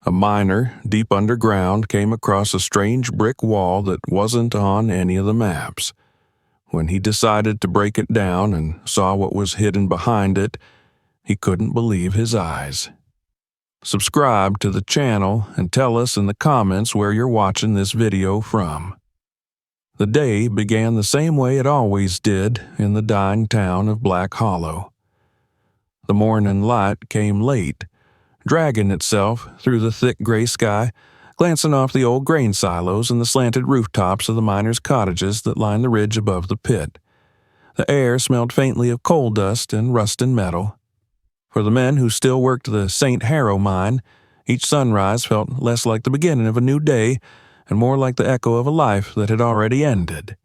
A miner, deep underground, came across a strange brick wall that wasn't on any of the maps. When he decided to break it down and saw what was hidden behind it, he couldn't believe his eyes. Subscribe to the channel and tell us in the comments where you're watching this video from. The day began the same way it always did in the dying town of Black Hollow. The morning light came late, dragging itself through the thick gray sky, glancing off the old grain silos and the slanted rooftops of the miners' cottages that lined the ridge above the pit. The air smelled faintly of coal dust and rusting metal. For the men who still worked the St. Harrow mine, each sunrise felt less like the beginning of a new day and more like the echo of a life that had already ended.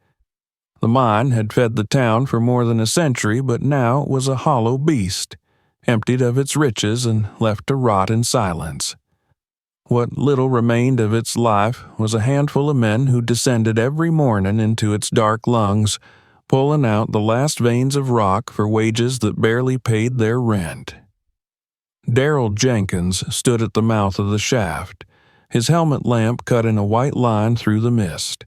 The mine had fed the town for more than a century, but now it was a hollow beast, emptied of its riches and left to rot in silence. What little remained of its life was a handful of men who descended every morning into its dark lungs, pulling out the last veins of rock for wages that barely paid their rent. Daryl Jenkins stood at the mouth of the shaft, his helmet lamp cutting a white line through the mist.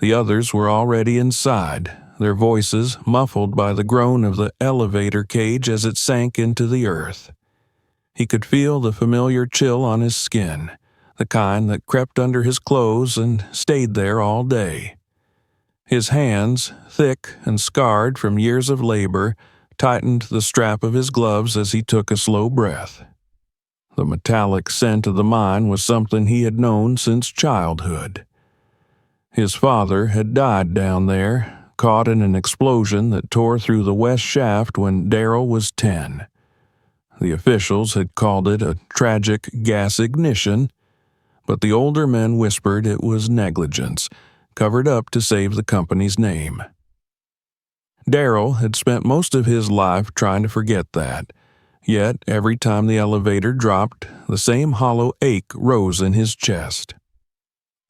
The others were already inside, their voices muffled by the groan of the elevator cage as it sank into the earth. He could feel the familiar chill on his skin, the kind that crept under his clothes and stayed there all day. His hands, thick and scarred from years of labor, tightened the strap of his gloves as he took a slow breath. The metallic scent of the mine was something he had known since childhood. His father had died down there, caught in an explosion that tore through the west shaft when Daryl was 10. The officials had called it a tragic gas ignition, but the older men whispered it was negligence, covered up to save the company's name. Daryl had spent most of his life trying to forget that, yet every time the elevator dropped, the same hollow ache rose in his chest.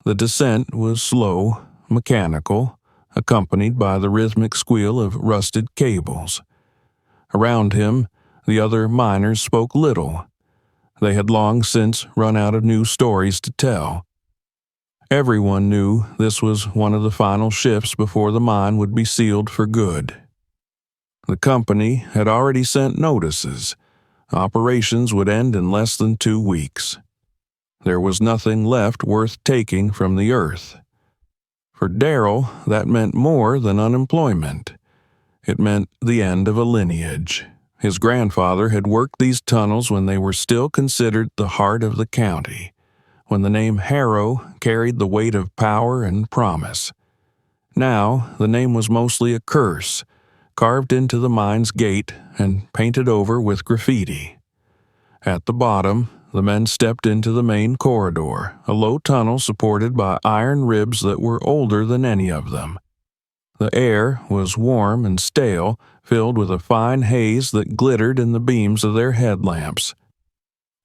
The descent was slow, mechanical, accompanied by the rhythmic squeal of rusted cables. Around him, the other miners spoke little. They had long since run out of new stories to tell. Everyone knew this was one of the final shifts before the mine would be sealed for good. The company had already sent notices. Operations would end in less than 2 weeks. There was nothing left worth taking from the earth. For Daryl, that meant more than unemployment. It meant the end of a lineage. His grandfather had worked these tunnels when they were still considered the heart of the county, when the name Harrow carried the weight of power and promise. Now, the name was mostly a curse, carved into the mine's gate and painted over with graffiti. At the bottom, the men stepped into the main corridor, a low tunnel supported by iron ribs that were older than any of them. The air was warm and stale, filled with a fine haze that glittered in the beams of their headlamps.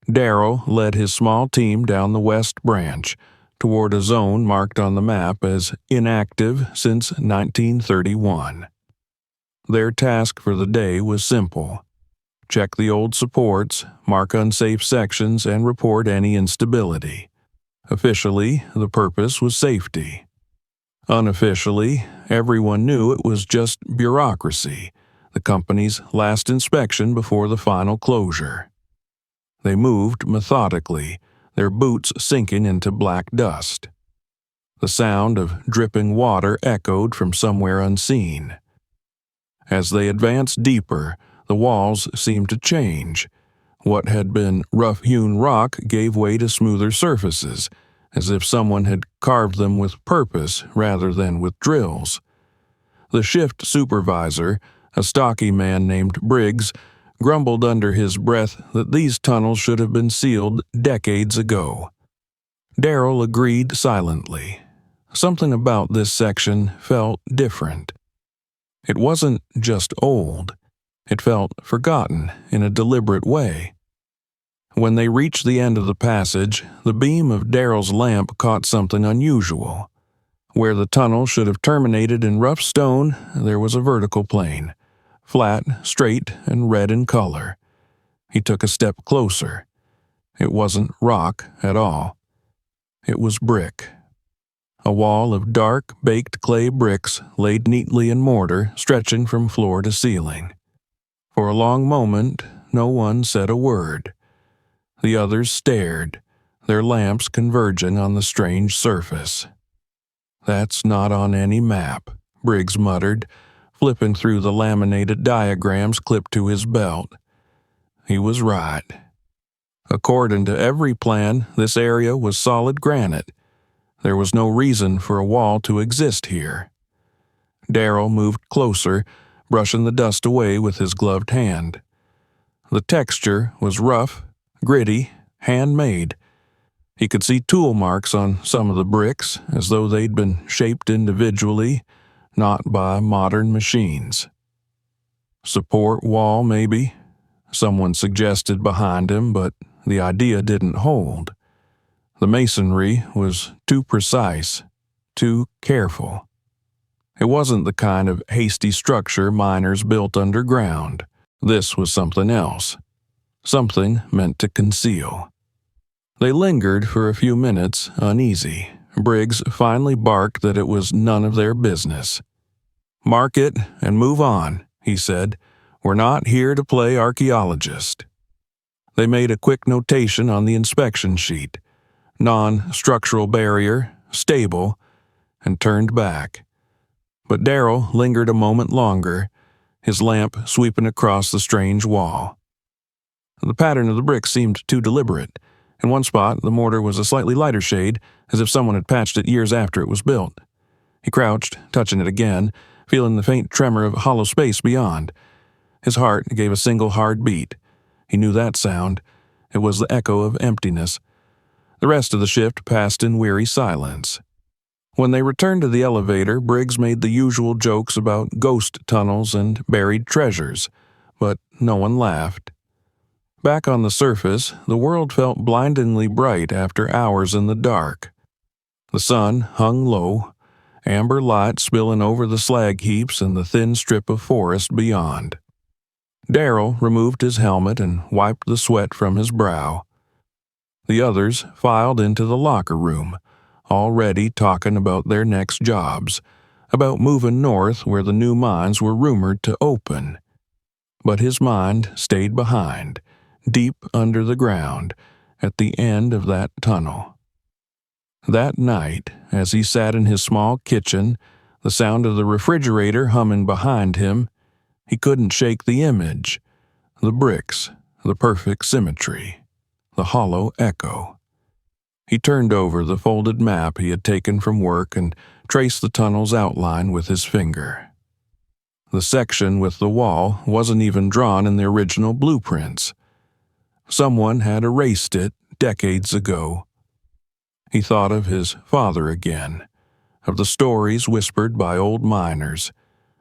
Daryl led his small team down the west branch, toward a zone marked on the map as inactive since 1931. Their task for the day was simple: check the old supports, mark unsafe sections, and report any instability. Officially, the purpose was safety. Unofficially, everyone knew it was just bureaucracy, the company's last inspection before the final closure. They moved methodically, their boots sinking into black dust. The sound of dripping water echoed from somewhere unseen. As they advanced deeper, the walls seemed to change. What had been rough-hewn rock gave way to smoother surfaces, as if someone had carved them with purpose rather than with drills. The shift supervisor, a stocky man named Briggs, grumbled under his breath that these tunnels should have been sealed decades ago. Daryl agreed silently. Something about this section felt different. It wasn't just old. It felt forgotten in a deliberate way. When they reached the end of the passage, the beam of Daryl's lamp caught something unusual. Where the tunnel should have terminated in rough stone, there was a vertical plane, flat, straight, and red in color. He took a step closer. It wasn't rock at all. It was brick. A wall of dark, baked clay bricks laid neatly in mortar, stretching from floor to ceiling. For a long moment, no one said a word. The others stared, their lamps converging on the strange surface. "That's not on any map," Briggs muttered, flipping through the laminated diagrams clipped to his belt. He was right. According to every plan, this area was solid granite. There was no reason for a wall to exist here. Darrell moved closer, brushing the dust away with his gloved hand. The texture was rough, gritty, handmade. He could see tool marks on some of the bricks, as though they'd been shaped individually, not by modern machines. "Support wall, maybe?" someone suggested behind him, but the idea didn't hold. The masonry was too precise, too careful. It wasn't the kind of hasty structure miners built underground. This was something else, something meant to conceal. They lingered for a few minutes, uneasy. Briggs finally barked that it was none of their business. "Mark it and move on," he said. "We're not here to play archaeologist." They made a quick notation on the inspection sheet. Non-structural barrier, stable, and turned back. But Darrell lingered a moment longer, his lamp sweeping across the strange wall. The pattern of the bricks seemed too deliberate. In one spot, the mortar was a slightly lighter shade, as if someone had patched it years after it was built. He crouched, touching it again, feeling the faint tremor of hollow space beyond. His heart gave a single hard beat. He knew that sound. It was the echo of emptiness. The rest of the shift passed in weary silence. When they returned to the elevator, Briggs made the usual jokes about ghost tunnels and buried treasures, but no one laughed. Back on the surface, the world felt blindingly bright after hours in the dark. The sun hung low, amber light spilling over the slag heaps and the thin strip of forest beyond. Darrell removed his helmet and wiped the sweat from his brow. The others filed into the locker room, already talking about their next jobs, about moving north where the new mines were rumored to open. But his mind stayed behind, deep under the ground, at the end of that tunnel. That night, as he sat in his small kitchen, the sound of the refrigerator humming behind him, he couldn't shake the image, the bricks, the perfect symmetry, the hollow echo. He turned over the folded map he had taken from work and traced the tunnel's outline with his finger. The section with the wall wasn't even drawn in the original blueprints. Someone had erased it decades ago. He thought of his father again, of the stories whispered by old miners,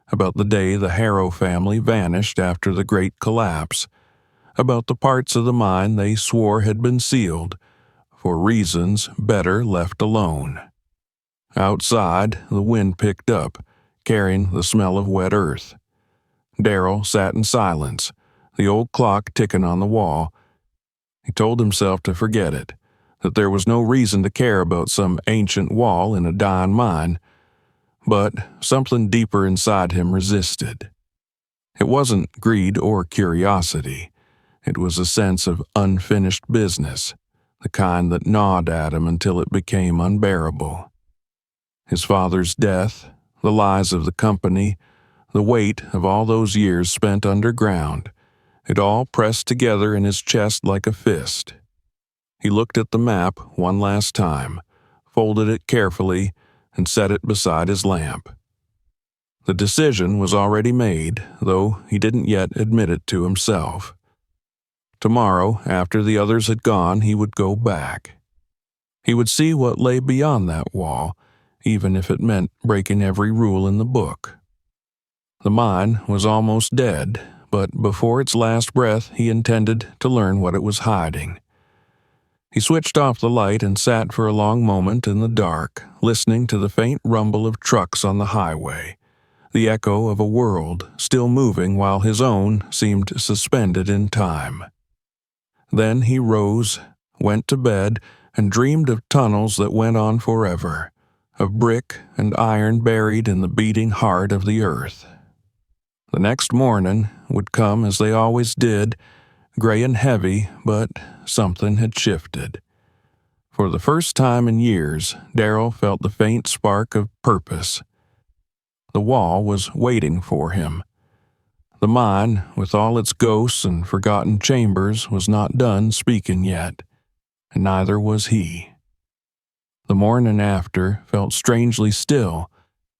about the day the Harrow family vanished after the Great Collapse, about the parts of the mine they swore had been sealed, for reasons better left alone. Outside, the wind picked up, carrying the smell of wet earth. Darrell sat in silence, the old clock ticking on the wall. He told himself to forget it, that there was no reason to care about some ancient wall in a dying mine, but something deeper inside him resisted. It wasn't greed or curiosity. It was a sense of unfinished business, the kind that gnawed at him until it became unbearable. His father's death, the lies of the company, the weight of all those years spent underground, it all pressed together in his chest like a fist. He looked at the map one last time, folded it carefully, and set it beside his lamp. The decision was already made, though he didn't yet admit it to himself. Tomorrow, after the others had gone, he would go back. He would see what lay beyond that wall, even if it meant breaking every rule in the book. The mine was almost dead, but before its last breath he intended to learn what it was hiding. He switched off the light and sat for a long moment in the dark, listening to the faint rumble of trucks on the highway, the echo of a world still moving while his own seemed suspended in time. Then he rose, went to bed, and dreamed of tunnels that went on forever, of brick and iron buried in the beating heart of the earth. The next morning would come as they always did, gray and heavy, but something had shifted. For the first time in years, Darrell felt the faint spark of purpose. The wall was waiting for him. The mine, with all its ghosts and forgotten chambers, was not done speaking yet, and neither was he. The morning after felt strangely still,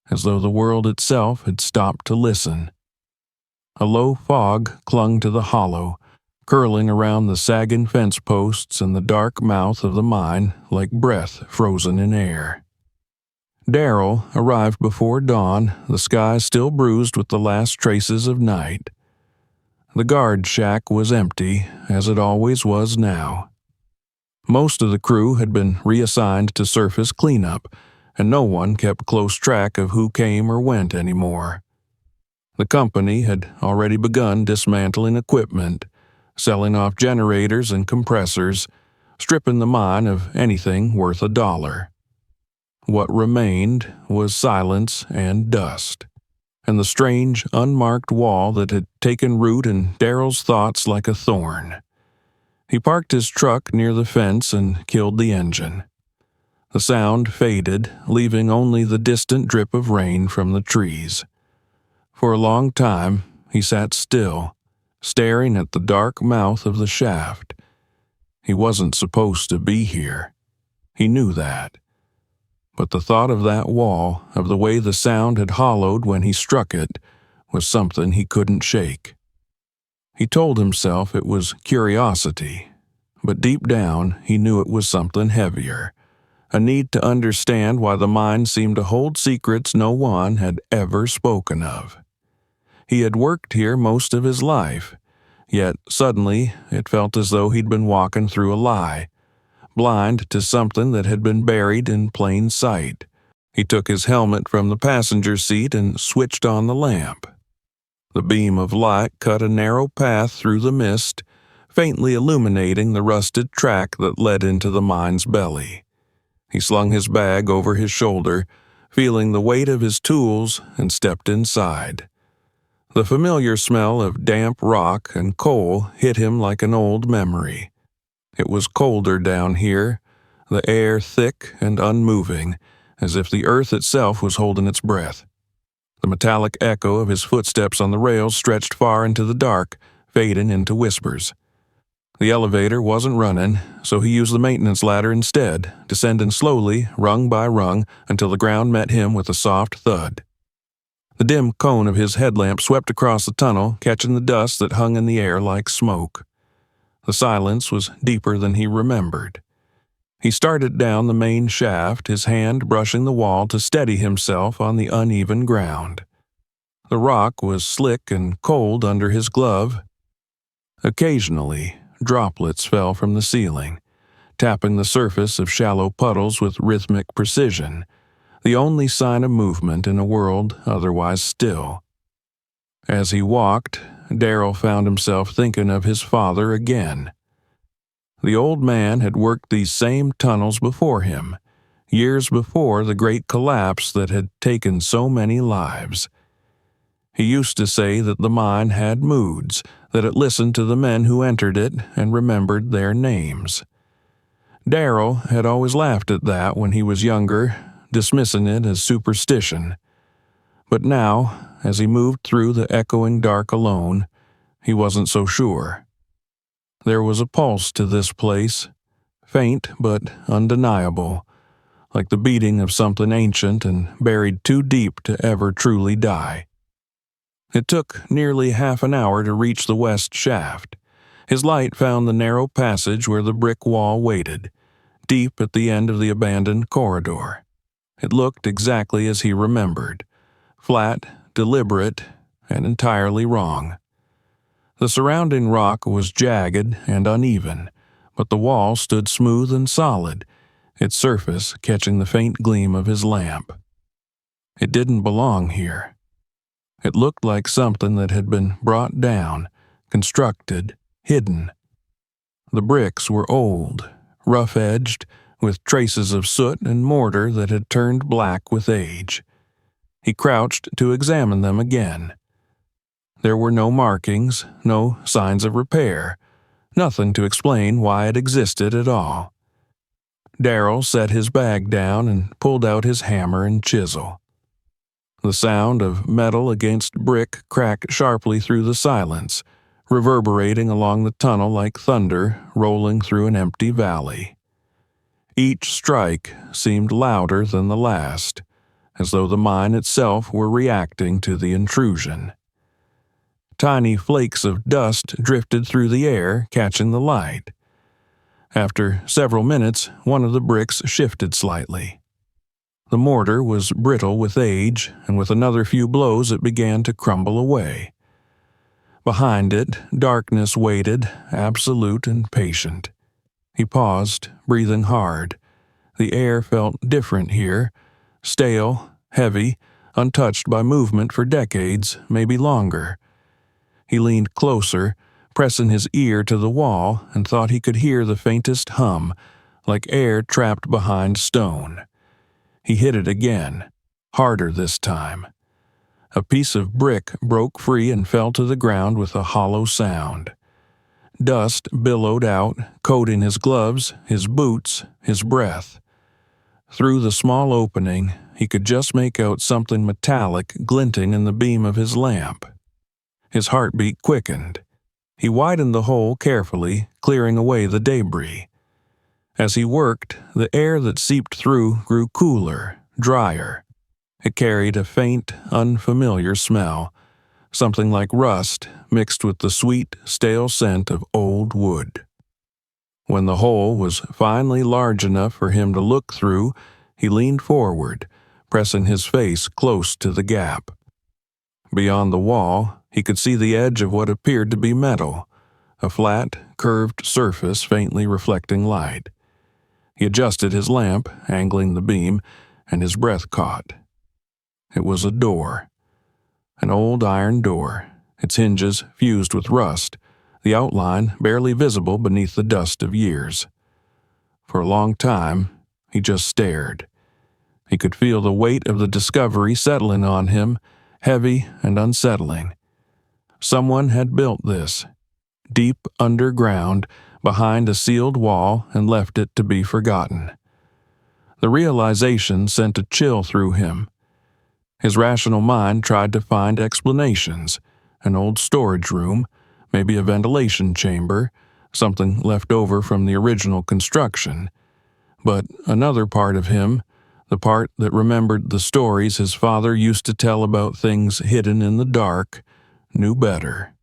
as though the world itself had stopped to listen. A low fog clung to the hollow, curling around the sagging fence posts and the dark mouth of the mine like breath frozen in air. Darrell arrived before dawn, the sky still bruised with the last traces of night. The guard shack was empty, as it always was now. Most of the crew had been reassigned to surface cleanup, and no one kept close track of who came or went anymore. The company had already begun dismantling equipment, selling off generators and compressors, stripping the mine of anything worth $1. What remained was silence and dust, and the strange, unmarked wall that had taken root in Darrell's thoughts like a thorn. He parked his truck near the fence and killed the engine. The sound faded, leaving only the distant drip of rain from the trees. For a long time, he sat still, staring at the dark mouth of the shaft. He wasn't supposed to be here. He knew that. But the thought of that wall, of the way the sound had hollowed when he struck it, was something he couldn't shake. He told himself it was curiosity, but deep down he knew it was something heavier, a need to understand why the mine seemed to hold secrets no one had ever spoken of. He had worked here most of his life, yet suddenly it felt as though he'd been walking through a lie, blind to something that had been buried in plain sight. He took his helmet from the passenger seat and switched on the lamp. The beam of light cut a narrow path through the mist, faintly illuminating the rusted track that led into the mine's belly. He slung his bag over his shoulder, feeling the weight of his tools, and stepped inside. The familiar smell of damp rock and coal hit him like an old memory. It was colder down here, the air thick and unmoving, as if the earth itself was holding its breath. The metallic echo of his footsteps on the rails stretched far into the dark, fading into whispers. The elevator wasn't running, so he used the maintenance ladder instead, descending slowly, rung by rung, until the ground met him with a soft thud. The dim cone of his headlamp swept across the tunnel, catching the dust that hung in the air like smoke. The silence was deeper than he remembered. He started down the main shaft, his hand brushing the wall to steady himself on the uneven ground. The rock was slick and cold under his glove. Occasionally, droplets fell from the ceiling, tapping the surface of shallow puddles with rhythmic precision, the only sign of movement in a world otherwise still. As he walked, Darrell found himself thinking of his father again. The old man had worked these same tunnels before him, years before the great collapse that had taken so many lives. He used to say that the mine had moods, that it listened to the men who entered it and remembered their names. Darrell had always laughed at that when he was younger, dismissing it as superstition. But now, as he moved through the echoing dark alone, he wasn't so sure. There was a pulse to this place, faint but undeniable, like the beating of something ancient and buried too deep to ever truly die. It took nearly half an hour to reach the west shaft. His light found the narrow passage where the brick wall waited, deep at the end of the abandoned corridor. It looked exactly as he remembered, flat, deliberate, and entirely wrong. The surrounding rock was jagged and uneven, but the wall stood smooth and solid, its surface catching the faint gleam of his lamp. It didn't belong here. It looked like something that had been brought down, constructed, hidden. The bricks were old, rough-edged, with traces of soot and mortar that had turned black with age. He crouched to examine them again. There were no markings, no signs of repair, nothing to explain why it existed at all. Darrell set his bag down and pulled out his hammer and chisel. The sound of metal against brick cracked sharply through the silence, reverberating along the tunnel like thunder rolling through an empty valley. Each strike seemed louder than the last, as though the mine itself were reacting to the intrusion. Tiny flakes of dust drifted through the air, catching the light. After several minutes, one of the bricks shifted slightly. The mortar was brittle with age, and with another few blows it began to crumble away. Behind it, darkness waited, absolute and patient. He paused, breathing hard. The air felt different here, stale, heavy, untouched by movement for decades, maybe longer. He leaned closer, pressing his ear to the wall, and thought he could hear the faintest hum, like air trapped behind stone. He hit it again, harder this time. A piece of brick broke free and fell to the ground with a hollow sound. Dust billowed out, coating his gloves, his boots, his breath. Through the small opening, he could just make out something metallic glinting in the beam of his lamp. His heartbeat quickened. He widened the hole carefully, clearing away the debris. As he worked, the air that seeped through grew cooler, drier. It carried a faint, unfamiliar smell, something like rust mixed with the sweet, stale scent of old wood. When the hole was finally large enough for him to look through, he leaned forward, pressing his face close to the gap. Beyond the wall, he could see the edge of what appeared to be metal, a flat, curved surface faintly reflecting light. He adjusted his lamp, angling the beam, and his breath caught. It was a door. An old iron door, its hinges fused with rust, the outline barely visible beneath the dust of years. For a long time, he just stared. He could feel the weight of the discovery settling on him, heavy and unsettling. Someone had built this, deep underground, behind a sealed wall, and left it to be forgotten. The realization sent a chill through him. His rational mind tried to find explanations, an old storage room, maybe a ventilation chamber, something left over from the original construction. But another part of him, the part that remembered the stories his father used to tell about things hidden in the dark, knew better.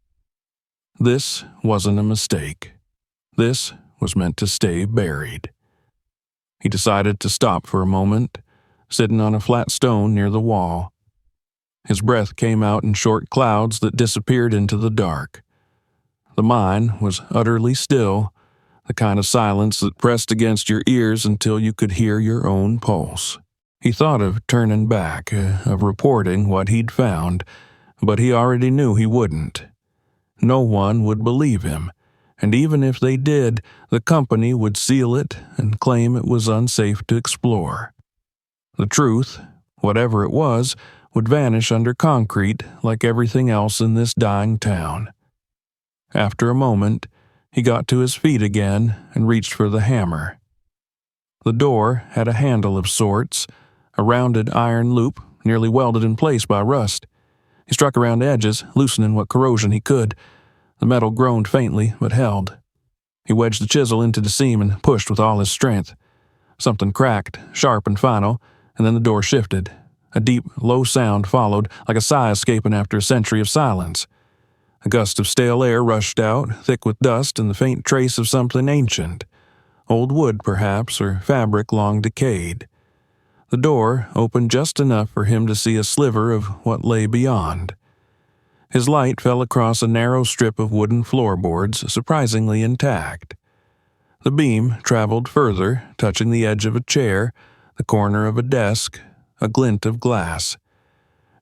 This wasn't a mistake. This was meant to stay buried. He decided to stop for a moment, sitting on a flat stone near the wall. His breath came out in short clouds that disappeared into the dark. The mine was utterly still, the kind of silence that pressed against your ears until you could hear your own pulse. He thought of turning back, of reporting what he'd found, but he already knew he wouldn't. No one would believe him, and even if they did, the company would seal it and claim it was unsafe to explore. The truth, whatever it was, would vanish under concrete like everything else in this dying town. After a moment, he got to his feet again and reached for the hammer. The door had a handle of sorts, a rounded iron loop nearly welded in place by rust. He struck around the edges, loosening what corrosion he could. The metal groaned faintly, but held. He wedged the chisel into the seam and pushed with all his strength. Something cracked, sharp and final, and then the door shifted. A deep, low sound followed, like a sigh escaping after a century of silence. A gust of stale air rushed out, thick with dust and the faint trace of something ancient. Old wood, perhaps, or fabric long decayed. The door opened just enough for him to see a sliver of what lay beyond. His light fell across a narrow strip of wooden floorboards, surprisingly intact. The beam traveled further, touching the edge of a chair, the corner of a desk, a glint of glass.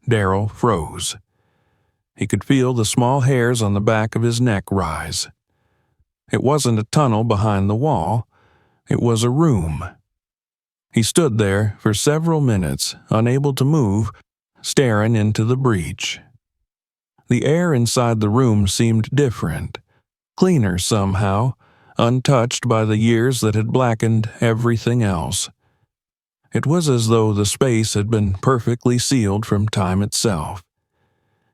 Darrell froze. He could feel the small hairs on the back of his neck rise. It wasn't a tunnel behind the wall. It was a room. He stood there for several minutes, unable to move, staring into the breach. The air inside the room seemed different, cleaner somehow, untouched by the years that had blackened everything else. It was as though the space had been perfectly sealed from time itself.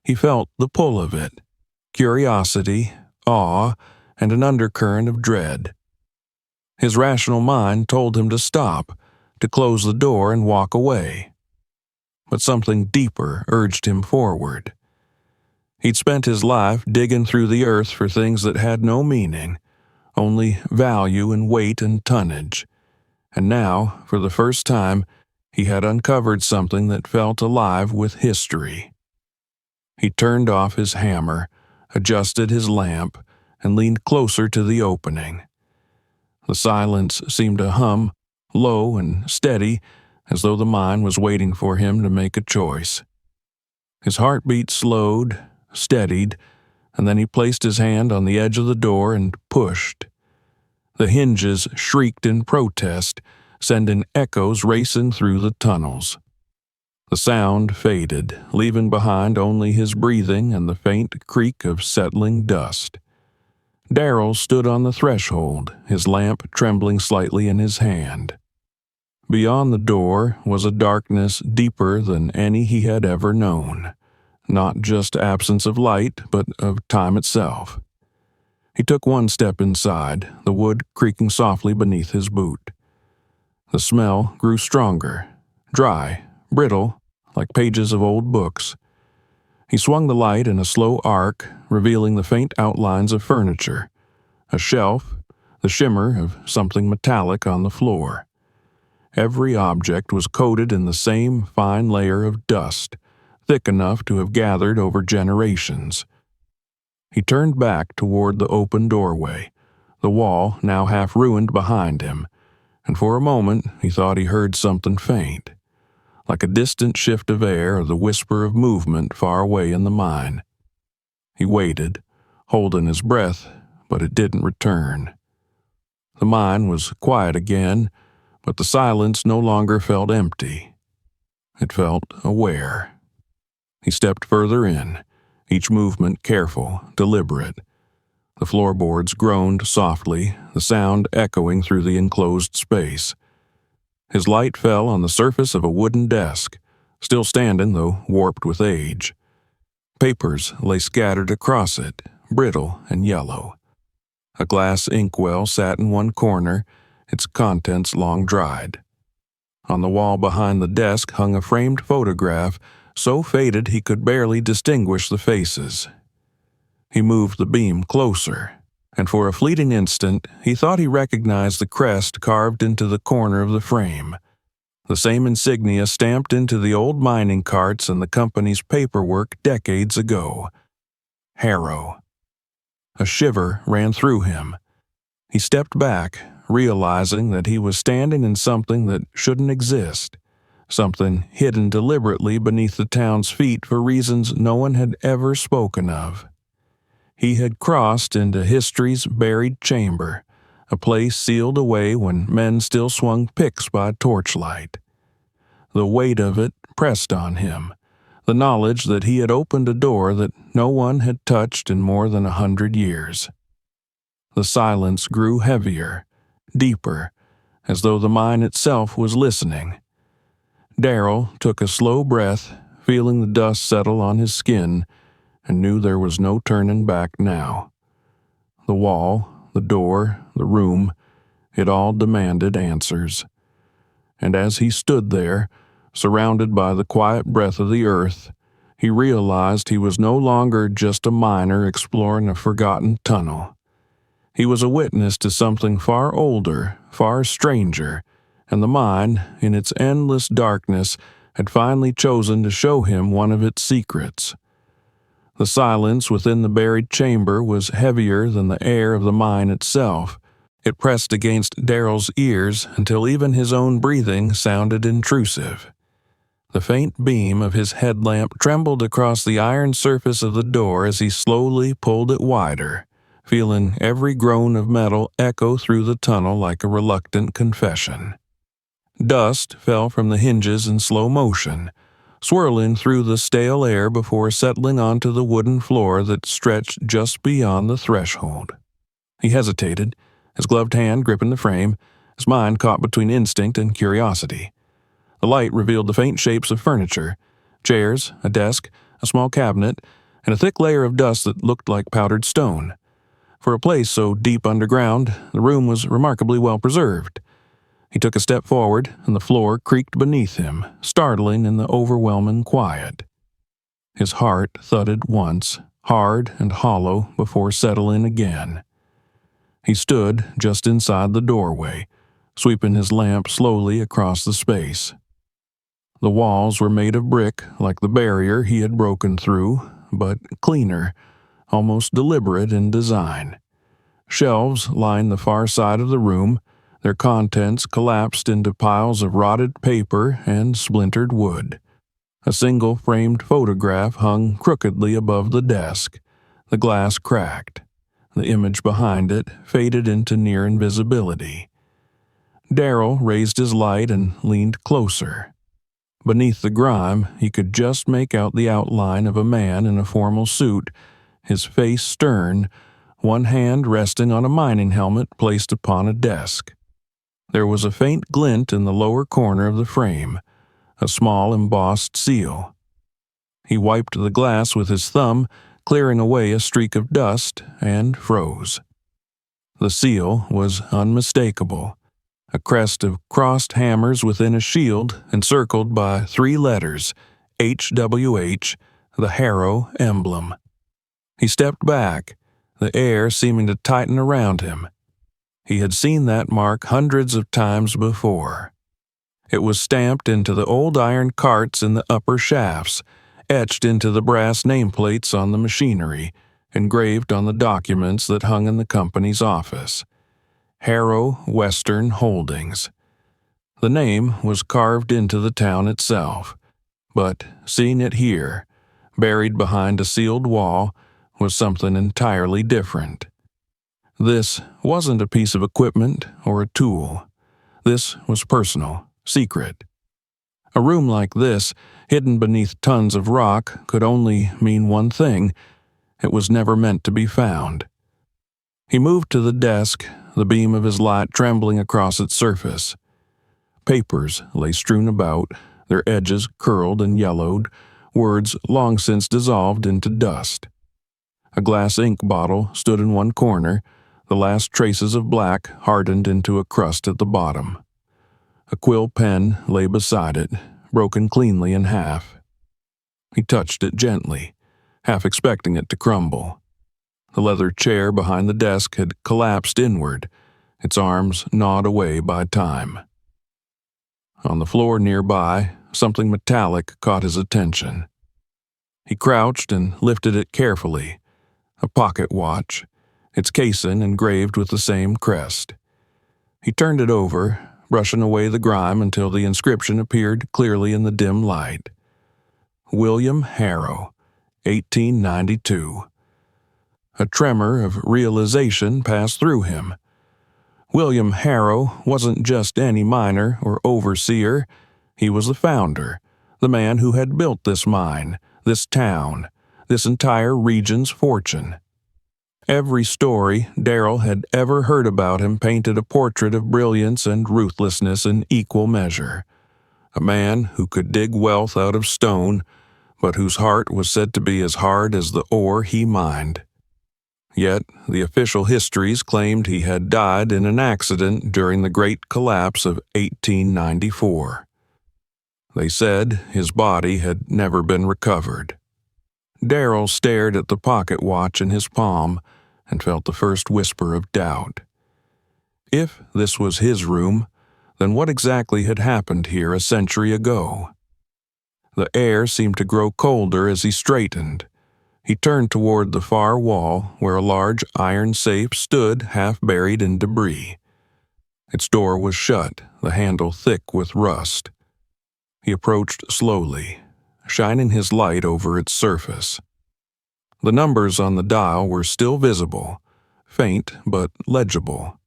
He felt the pull of it, curiosity, awe, and an undercurrent of dread. His rational mind told him to stop, to close the door and walk away. But something deeper urged him forward. He'd spent his life digging through the earth for things that had no meaning, only value and weight and tonnage. And now, for the first time, he had uncovered something that felt alive with history. He turned off his hammer, adjusted his lamp, and leaned closer to the opening. The silence seemed to hum, low and steady, as though the mind was waiting for him to make a choice. His heartbeat slowed, steadied, and then he placed his hand on the edge of the door and pushed. The hinges shrieked in protest, sending echoes racing through the tunnels. The sound faded, leaving behind only his breathing and the faint creak of settling dust. Darrell stood on the threshold, his lamp trembling slightly in his hand. Beyond the door was a darkness deeper than any he had ever known, not just absence of light, but of time itself. He took one step inside, the wood creaking softly beneath his boot. The smell grew stronger, dry, brittle, like pages of old books. He swung the light in a slow arc, revealing the faint outlines of furniture, a shelf, the shimmer of something metallic on the floor. Every object was coated in the same fine layer of dust, thick enough to have gathered over generations. He turned back toward the open doorway, the wall now half ruined behind him, and for a moment he thought he heard something faint, like a distant shift of air or the whisper of movement far away in the mine. He waited, holding his breath, but it didn't return. The mine was quiet again, but the silence no longer felt empty. It felt aware. He stepped further in, each movement careful, deliberate. The floorboards groaned softly, the sound echoing through the enclosed space. His light fell on the surface of a wooden desk, still standing though warped with age. Papers lay scattered across it, brittle and yellow. A glass inkwell sat in one corner, its contents long dried. On the wall behind the desk hung a framed photograph, so faded he could barely distinguish the faces. He moved the beam closer, and for a fleeting instant he thought he recognized the crest carved into the corner of the frame, the same insignia stamped into the old mining carts and the company's paperwork decades ago. Harrow. A shiver ran through him. He stepped back, realizing that he was standing in something that shouldn't exist, something hidden deliberately beneath the town's feet for reasons no one had ever spoken of. He had crossed into history's buried chamber, a place sealed away when men still swung picks by torchlight. The weight of it pressed on him, the knowledge that he had opened a door that no one had touched in more than 100 years. The silence grew heavier, deeper, as though the mine itself was listening. Darrell took a slow breath, feeling the dust settle on his skin, and knew there was no turning back now. The wall, the door, the room, it all demanded answers. And as he stood there, surrounded by the quiet breath of the earth, he realized he was no longer just a miner exploring a forgotten tunnel. He was a witness to something far older, far stranger, and the mine, in its endless darkness, had finally chosen to show him one of its secrets. The silence within the buried chamber was heavier than the air of the mine itself. It pressed against Darrell's ears until even his own breathing sounded intrusive. The faint beam of his headlamp trembled across the iron surface of the door as he slowly pulled it wider, feeling every groan of metal echo through the tunnel like a reluctant confession. Dust fell from the hinges in slow motion, swirling through the stale air before settling onto the wooden floor that stretched just beyond the threshold. He hesitated, his gloved hand gripping the frame, his mind caught between instinct and curiosity. The light revealed the faint shapes of furniture, chairs, a desk, a small cabinet, and a thick layer of dust that looked like powdered stone. For a place so deep underground, the room was remarkably well preserved. He took a step forward, and the floor creaked beneath him, startling in the overwhelming quiet. His heart thudded once, hard and hollow, before settling again. He stood just inside the doorway, sweeping his lamp slowly across the space. The walls were made of brick, like the barrier he had broken through, but cleaner, almost deliberate in design. Shelves lined the far side of the room, their contents collapsed into piles of rotted paper and splintered wood. A single framed photograph hung crookedly above the desk, the glass cracked. The image behind it faded into near invisibility. Darrell raised his light and leaned closer. Beneath the grime, he could just make out the outline of a man in a formal suit, his face stern, one hand resting on a mining helmet placed upon a desk. There was a faint glint in the lower corner of the frame, a small embossed seal. He wiped the glass with his thumb, clearing away a streak of dust, and froze. The seal was unmistakable, a crest of crossed hammers within a shield encircled by 3 letters, HWH, the Harrow emblem. He stepped back, the air seeming to tighten around him. He had seen that mark hundreds of times before. It was stamped into the old iron carts in the upper shafts, etched into the brass nameplates on the machinery, engraved on the documents that hung in the company's office. Harrow Western Holdings. The name was carved into the town itself, but seeing it here, buried behind a sealed wall, was something entirely different. This wasn't a piece of equipment or a tool. This was personal, secret. A room like this, hidden beneath tons of rock, could only mean one thing: it was never meant to be found. He moved to the desk, the beam of his light trembling across its surface. Papers lay strewn about, their edges curled and yellowed, words long since dissolved into dust. A glass ink bottle stood in one corner, the last traces of black hardened into a crust at the bottom. A quill pen lay beside it, broken cleanly in half. He touched it gently, half expecting it to crumble. The leather chair behind the desk had collapsed inward, its arms gnawed away by time. On the floor nearby, something metallic caught his attention. He crouched and lifted it carefully, a pocket watch, its casing engraved with the same crest. He turned it over, brushing away the grime until the inscription appeared clearly in the dim light. William Harrow, 1892. A tremor of realization passed through him. William Harrow wasn't just any miner or overseer. He was the founder, the man who had built this mine, this town, this entire region's fortune. Every story Darrell had ever heard about him painted a portrait of brilliance and ruthlessness in equal measure. A man who could dig wealth out of stone, but whose heart was said to be as hard as the ore he mined. Yet the official histories claimed he had died in an accident during the Great Collapse of 1894. They said his body had never been recovered. Darrell stared at the pocket watch in his palm and felt the first whisper of doubt. If this was his room, then what exactly had happened here a century ago? The air seemed to grow colder as he straightened. He turned toward the far wall where a large iron safe stood half buried in debris. Its door was shut, the handle thick with rust. He approached slowly, shining his light over its surface. The numbers on the dial were still visible, faint but legible.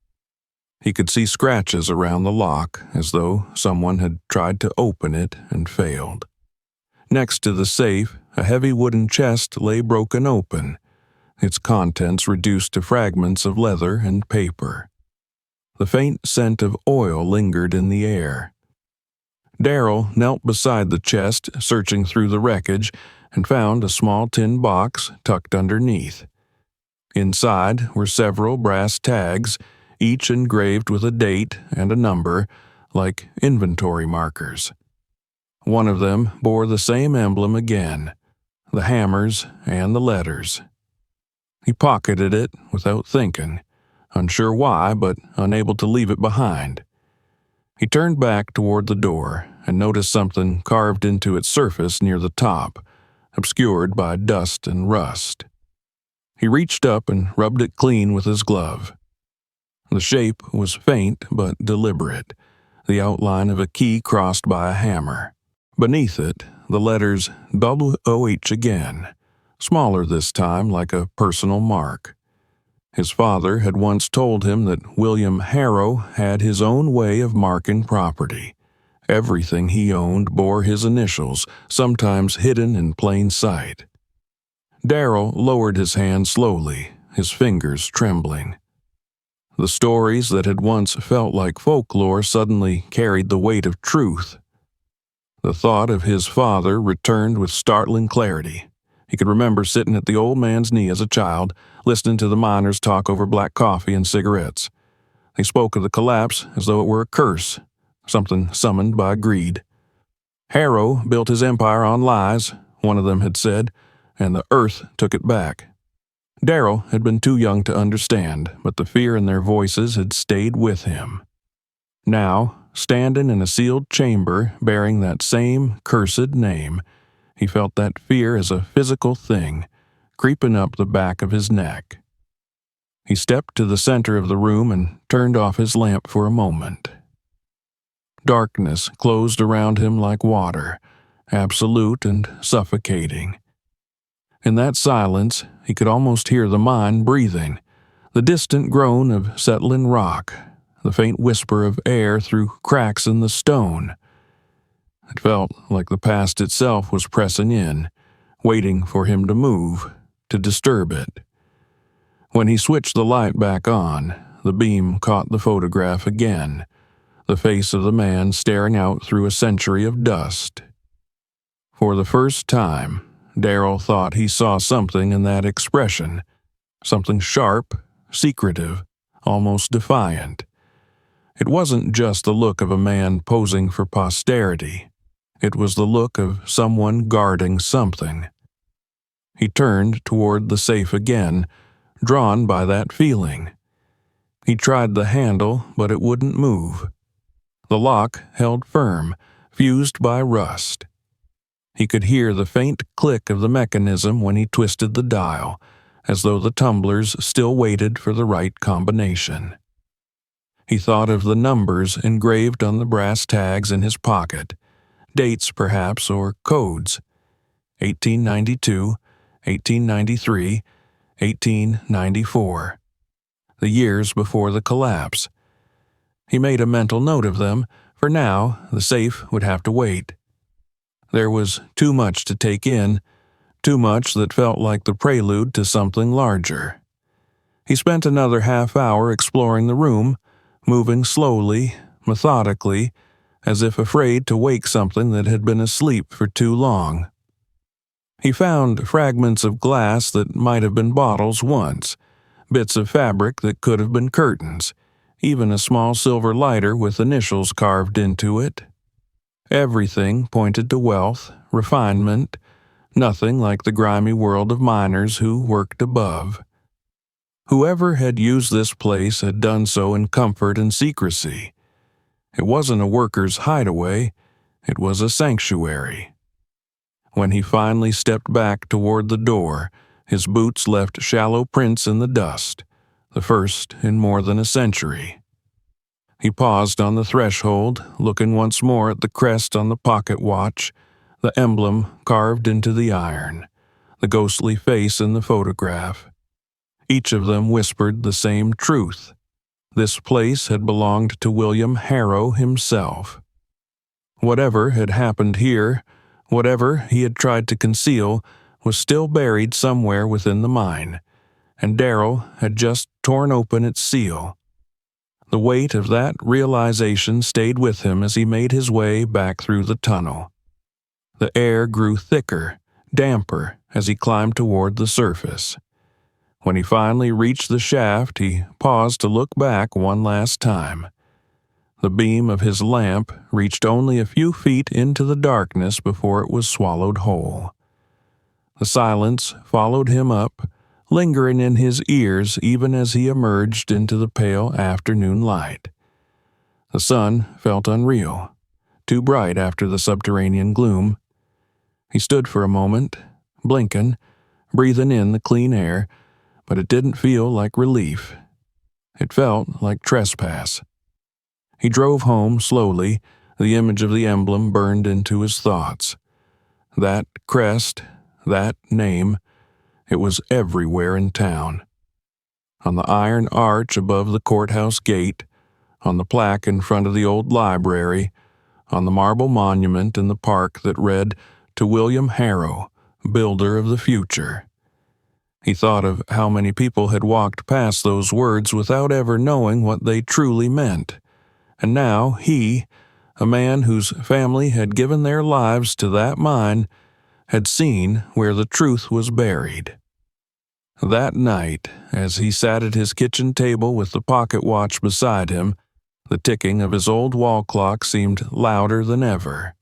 He could see scratches around the lock, as though someone had tried to open it and failed. Next to the safe, a heavy wooden chest lay broken open, its contents reduced to fragments of leather and paper. The faint scent of oil lingered in the air. Darrell knelt beside the chest, searching through the wreckage, and found a small tin box tucked underneath. Inside were several brass tags, each engraved with a date and a number, like inventory markers. One of them bore the same emblem again, the hammers and the letters. He pocketed it without thinking, unsure why, but unable to leave it behind. He turned back toward the door and noticed something carved into its surface near the top, obscured by dust and rust. He reached up and rubbed it clean with his glove. The shape was faint but deliberate, the outline of a key crossed by a hammer. Beneath it, the letters WOH again, smaller this time, like a personal mark. His father had once told him that William Harrow had his own way of marking property. Everything he owned bore his initials, sometimes hidden in plain sight. Darrell lowered his hand slowly, his fingers trembling. The stories that had once felt like folklore suddenly carried the weight of truth. The thought of his father returned with startling clarity. He could remember sitting at the old man's knee as a child, listening to the miners talk over black coffee and cigarettes. They spoke of the collapse as though it were a curse, something summoned by greed. Harrow built his empire on lies, one of them had said, and the earth took it back. Darrell had been too young to understand, but the fear in their voices had stayed with him. Now, standing in a sealed chamber bearing that same cursed name, he felt that fear as a physical thing, creeping up the back of his neck. He stepped to the center of the room and turned off his lamp for a moment. Darkness closed around him like water, absolute and suffocating. In that silence, he could almost hear the mind breathing, the distant groan of settling rock, the faint whisper of air through cracks in the stone. It felt like the past itself was pressing in, waiting for him to move, to disturb it. When he switched the light back on, the beam caught the photograph again, the face of the man staring out through a century of dust. For the first time, Darrell thought he saw something in that expression, something sharp, secretive, almost defiant. It wasn't just the look of a man posing for posterity. It was the look of someone guarding something. He turned toward the safe again, drawn by that feeling. He tried the handle, but it wouldn't move. The lock held firm, fused by rust. He could hear the faint click of the mechanism when he twisted the dial, as though the tumblers still waited for the right combination. He thought of the numbers engraved on the brass tags in his pocket, dates perhaps, or codes. 1892, 1893, 1894. The years before the collapse. He made a mental note of them. For now, the safe would have to wait. There was too much to take in, too much that felt like the prelude to something larger. He spent another half hour exploring the room, moving slowly, methodically, as if afraid to wake something that had been asleep for too long. He found fragments of glass that might have been bottles once, bits of fabric that could have been curtains, even a small silver lighter with initials carved into it. Everything pointed to wealth, refinement, nothing like the grimy world of miners who worked above. Whoever had used this place had done so in comfort and secrecy. It wasn't a worker's hideaway, it was a sanctuary. When he finally stepped back toward the door, his boots left shallow prints in the dust, the first in more than a century. He paused on the threshold, looking once more at the crest on the pocket watch, the emblem carved into the iron, the ghostly face in the photograph. Each of them whispered the same truth. This place had belonged to William Harrow himself. Whatever had happened here, whatever he had tried to conceal, was still buried somewhere within the mine, and Darrell had just torn open its seal. The weight of that realization stayed with him as he made his way back through the tunnel. The air grew thicker, damper, as he climbed toward the surface. When he finally reached the shaft, he paused to look back one last time. The beam of his lamp reached only a few feet into the darkness before it was swallowed whole. The silence followed him up, lingering in his ears even as he emerged into the pale afternoon light. The sun felt unreal, too bright after the subterranean gloom. He stood for a moment, blinking, breathing in the clean air, but it didn't feel like relief. It felt like trespass. He drove home slowly, the image of the emblem burned into his thoughts. That crest, that name, it was everywhere in town. On the iron arch above the courthouse gate, on the plaque in front of the old library, on the marble monument in the park that read, "To William Harrow, Builder of the Future." He thought of how many people had walked past those words without ever knowing what they truly meant. And now he, a man whose family had given their lives to that mine, had seen where the truth was buried. That night, as he sat at his kitchen table with the pocket watch beside him, the ticking of his old wall clock seemed louder than ever.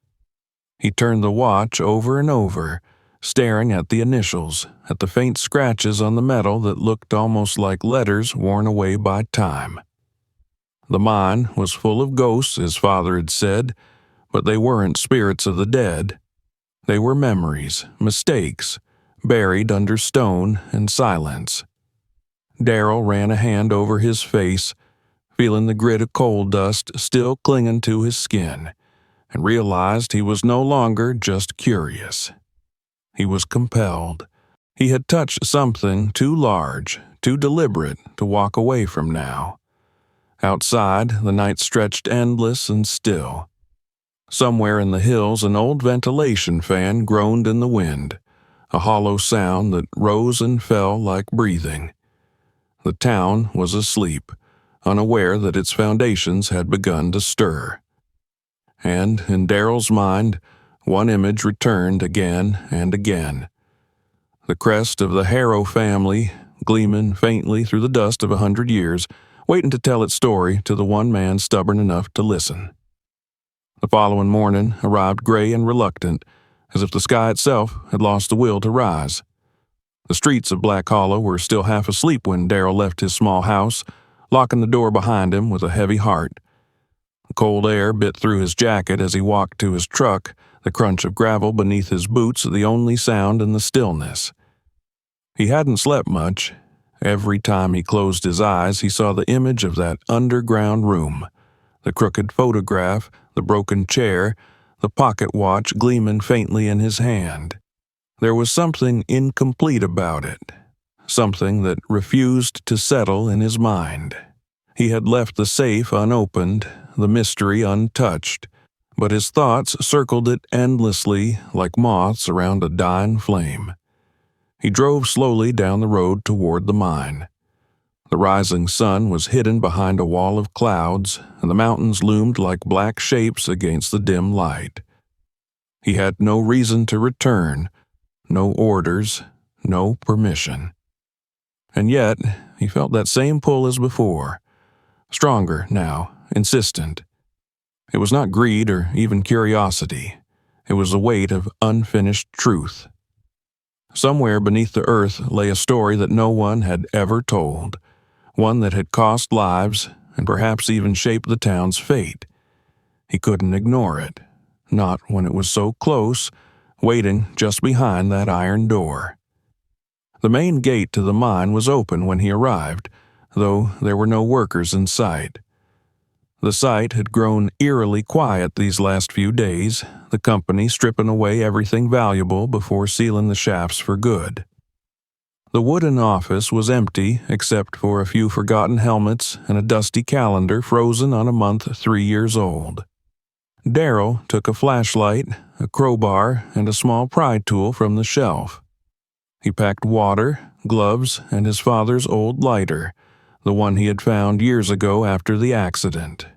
He turned the watch over and over, staring at the initials, at the faint scratches on the metal that looked almost like letters worn away by time. The mine was full of ghosts, his father had said, but they weren't spirits of the dead. They were memories, mistakes, buried under stone and silence. Darrell ran a hand over his face, feeling the grit of coal dust still clinging to his skin, and realized he was no longer just curious. He was compelled. He had touched something too large, too deliberate to walk away from now. Outside, the night stretched endless and still. Somewhere in the hills, an old ventilation fan groaned in the wind, a hollow sound that rose and fell like breathing. The town was asleep, unaware that its foundations had begun to stir. And in Darrell's mind, one image returned again and again. The crest of the Harrow family, gleaming faintly through the dust of 100 years, waiting to tell its story to the one man stubborn enough to listen. The following morning arrived gray and reluctant, as if the sky itself had lost the will to rise. The streets of Black Hollow were still half asleep when Darrell left his small house, locking the door behind him with a heavy heart. The cold air bit through his jacket as he walked to his truck, the crunch of gravel beneath his boots the only sound in the stillness. He hadn't slept much. Every time he closed his eyes, he saw the image of that underground room, the crooked photograph, the broken chair, the pocket watch gleaming faintly in his hand. There was something incomplete about it, something that refused to settle in his mind. He had left the safe unopened, the mystery untouched, but his thoughts circled it endlessly like moths around a dying flame. He drove slowly down the road toward the mine. The rising sun was hidden behind a wall of clouds, and the mountains loomed like black shapes against the dim light. He had no reason to return, no orders, no permission. And yet, he felt that same pull as before, stronger now, insistent. It was not greed or even curiosity. It was the weight of unfinished truth. Somewhere beneath the earth lay a story that no one had ever told, one that had cost lives and perhaps even shaped the town's fate. He couldn't ignore it, not when it was so close, waiting just behind that iron door. The main gate to the mine was open when he arrived, though there were no workers in sight. The site had grown eerily quiet these last few days, the company stripping away everything valuable before sealing the shafts for good. The wooden office was empty except for a few forgotten helmets and a dusty calendar frozen on a month 3 years old. Darrell took a flashlight, a crowbar, and a small pry tool from the shelf. He packed water, gloves, and his father's old lighter, the one he had found years ago after the accident.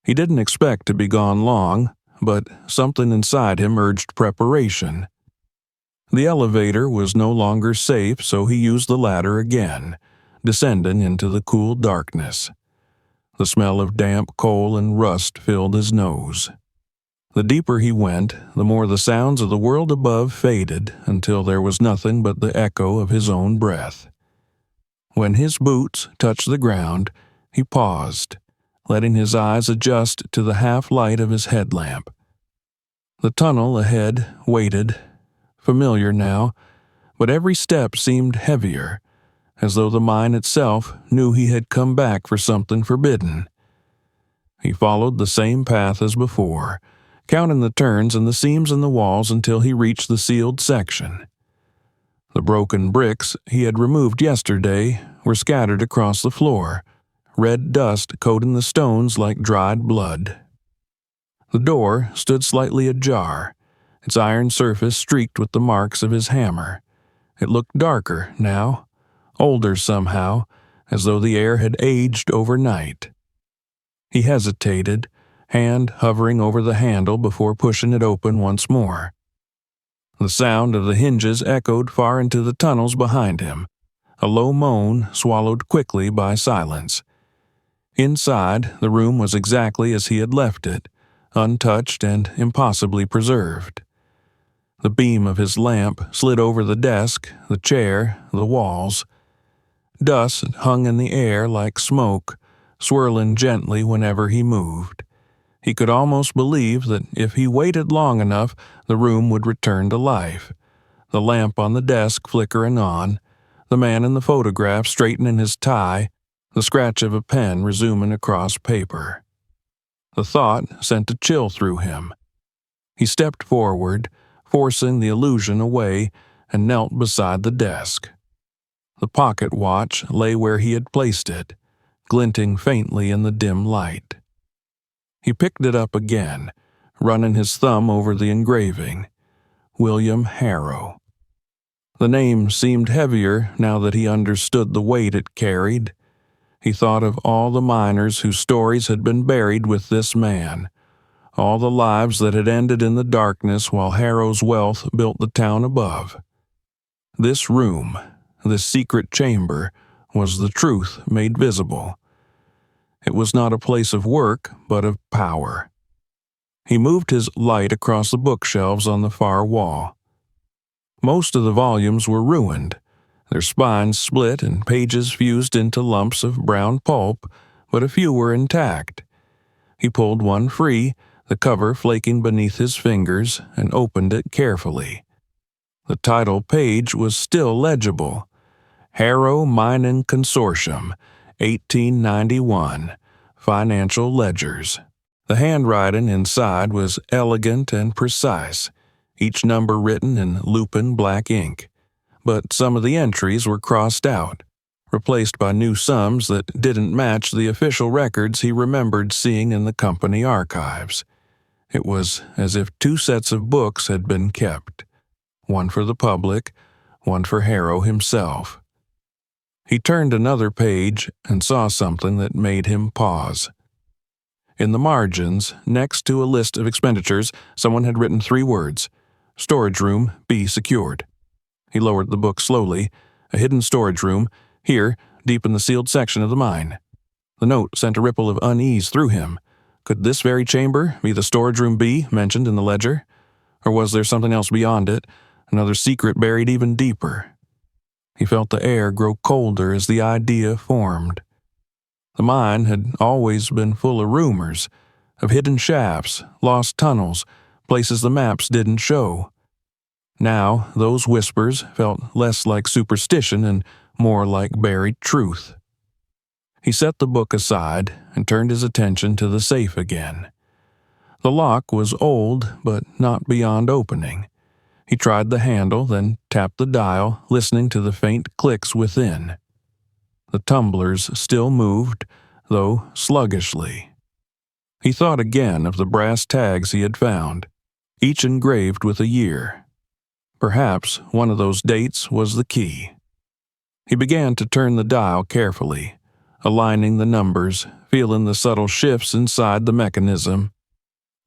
He didn't expect to be gone long, but something inside him urged preparation. The elevator was no longer safe, so he used the ladder again, descending into the cool darkness. The smell of damp coal and rust filled his nose. The deeper he went, the more the sounds of the world above faded until there was nothing but the echo of his own breath. When his boots touched the ground, he paused, letting his eyes adjust to the half-light of his headlamp. The tunnel ahead waited, familiar now, but every step seemed heavier, as though the mine itself knew he had come back for something forbidden. He followed the same path as before, counting the turns and the seams in the walls until he reached the sealed section. The broken bricks he had removed yesterday were scattered across the floor, red dust coating the stones like dried blood. The door stood slightly ajar, its iron surface streaked with the marks of his hammer. It looked darker now, older somehow, as though the air had aged overnight. He hesitated, hand hovering over the handle before pushing it open once more. The sound of the hinges echoed far into the tunnels behind him, a low moan swallowed quickly by silence. Inside, the room was exactly as he had left it, untouched and impossibly preserved. The beam of his lamp slid over the desk, the chair, the walls. Dust hung in the air like smoke, swirling gently whenever he moved. He could almost believe that if he waited long enough, the room would return to life. The lamp on the desk flickering on, the man in the photograph straightening his tie, the scratch of a pen resuming across paper. The thought sent a chill through him. He stepped forward, forcing the illusion away, and knelt beside the desk. The pocket watch lay where he had placed it, glinting faintly in the dim light. He picked it up again, running his thumb over the engraving. William Harrow. The name seemed heavier now that he understood the weight it carried. He thought of all the miners whose stories had been buried with this man, all the lives that had ended in the darkness while Harrow's wealth built the town above. This room, this secret chamber, was the truth made visible. It was not a place of work, but of power. He moved his light across the bookshelves on the far wall. Most of the volumes were ruined, their spines split and pages fused into lumps of brown pulp, but a few were intact. He pulled one free, the cover flaking beneath his fingers, and opened it carefully. The title page was still legible. Harrow Mining Consortium, 1891, Financial Ledgers. The handwriting inside was elegant and precise, each number written in lupin black ink, but some of the entries were crossed out, replaced by new sums that didn't match the official records he remembered seeing in the company archives. It was as if two sets of books had been kept, one for the public, one for Harrow himself. He turned another page and saw something that made him pause. In the margins, next to a list of expenditures, someone had written 3 words, "Storage room, be secured." He lowered the book slowly. A hidden storage room, here, deep in the sealed section of the mine. The note sent a ripple of unease through him. Could this very chamber be the storage room B mentioned in the ledger? Or was there something else beyond it, another secret buried even deeper? He felt the air grow colder as the idea formed. The mine had always been full of rumors, of hidden shafts, lost tunnels, places the maps didn't show. Now, those whispers felt less like superstition and more like buried truth. He set the book aside and turned his attention to the safe again. The lock was old, but not beyond opening. He tried the handle, then tapped the dial, listening to the faint clicks within. The tumblers still moved, though sluggishly. He thought again of the brass tags he had found, each engraved with a year. Perhaps one of those dates was the key. He began to turn the dial carefully, aligning the numbers, feeling the subtle shifts inside the mechanism.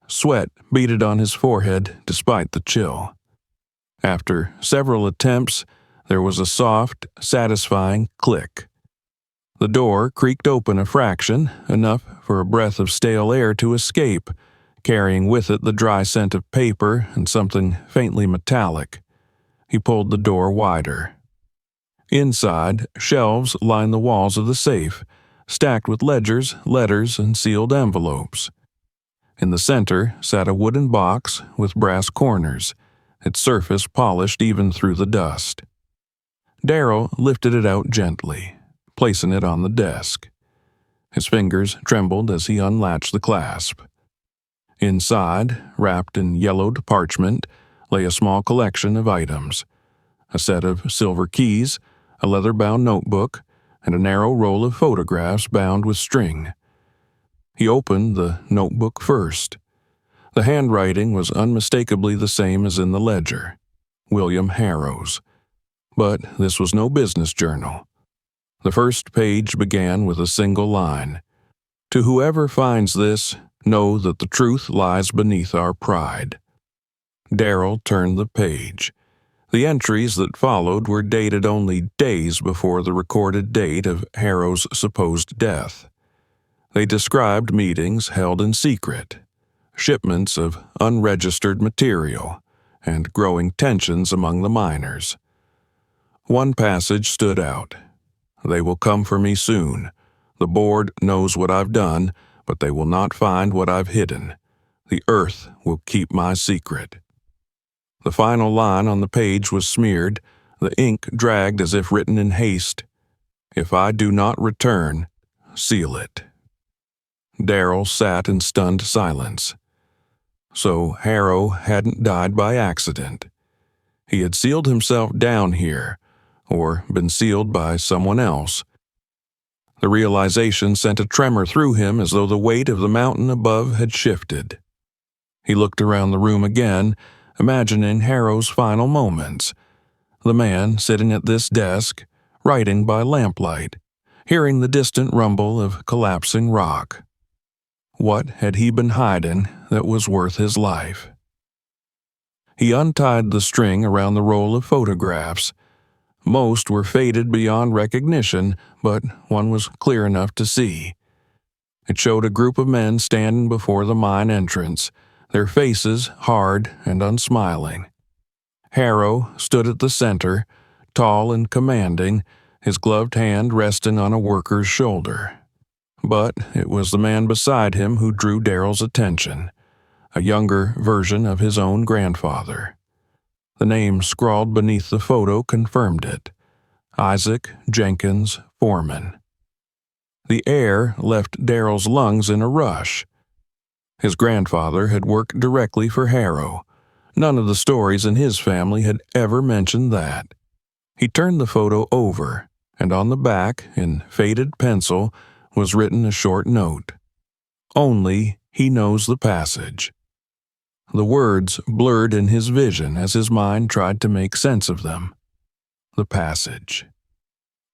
Sweat beaded on his forehead despite the chill. After several attempts, there was a soft, satisfying click. The door creaked open a fraction, enough for a breath of stale air to escape, carrying with it the dry scent of paper and something faintly metallic. He pulled the door wider. Inside, shelves lined the walls of the safe, stacked with ledgers, letters, and sealed envelopes. In the center sat a wooden box with brass corners, its surface polished even through the dust. Darrell lifted it out gently, placing it on the desk. His fingers trembled as he unlatched the clasp. Inside, wrapped in yellowed parchment, lay a small collection of items: a set of silver keys, a leather-bound notebook, and a narrow roll of photographs bound with string. He opened the notebook first. The handwriting was unmistakably the same as in the ledger, William Harrow's. But this was no business journal. The first page began with a single line: "To whoever finds this, know that the truth lies beneath our pride." Darrell turned the page. The entries that followed were dated only days before the recorded date of Harrow's supposed death. They described meetings held in secret, shipments of unregistered material, and growing tensions among the miners. One passage stood out: "They will come for me soon. The board knows what I've done, but they will not find what I've hidden. The earth will keep my secret." The final line on the page was smeared, the ink dragged as if written in haste: "If I do not return, seal it." Darrell sat in stunned silence. So Harrow hadn't died by accident. He had sealed himself down here, or been sealed by someone else. The realization sent a tremor through him as though the weight of the mountain above had shifted. He looked around the room again, imagining Harrow's final moments. The man sitting at this desk, writing by lamplight, hearing the distant rumble of collapsing rock. What had he been hiding that was worth his life? He untied the string around the roll of photographs. Most were faded beyond recognition, but one was clear enough to see. It showed a group of men standing before the mine entrance, their faces hard and unsmiling. Harrow stood at the center, tall and commanding, his gloved hand resting on a worker's shoulder. But it was the man beside him who drew Darrell's attention, a younger version of his own grandfather. The name scrawled beneath the photo confirmed it: Isaac Jenkins Foreman. The air left Darrell's lungs in a rush. His grandfather had worked directly for Harrow. None of the stories in his family had ever mentioned that. He turned the photo over, and on the back, in faded pencil, was written a short note: "Only he knows the passage." The words blurred in his vision as his mind tried to make sense of them. The passage.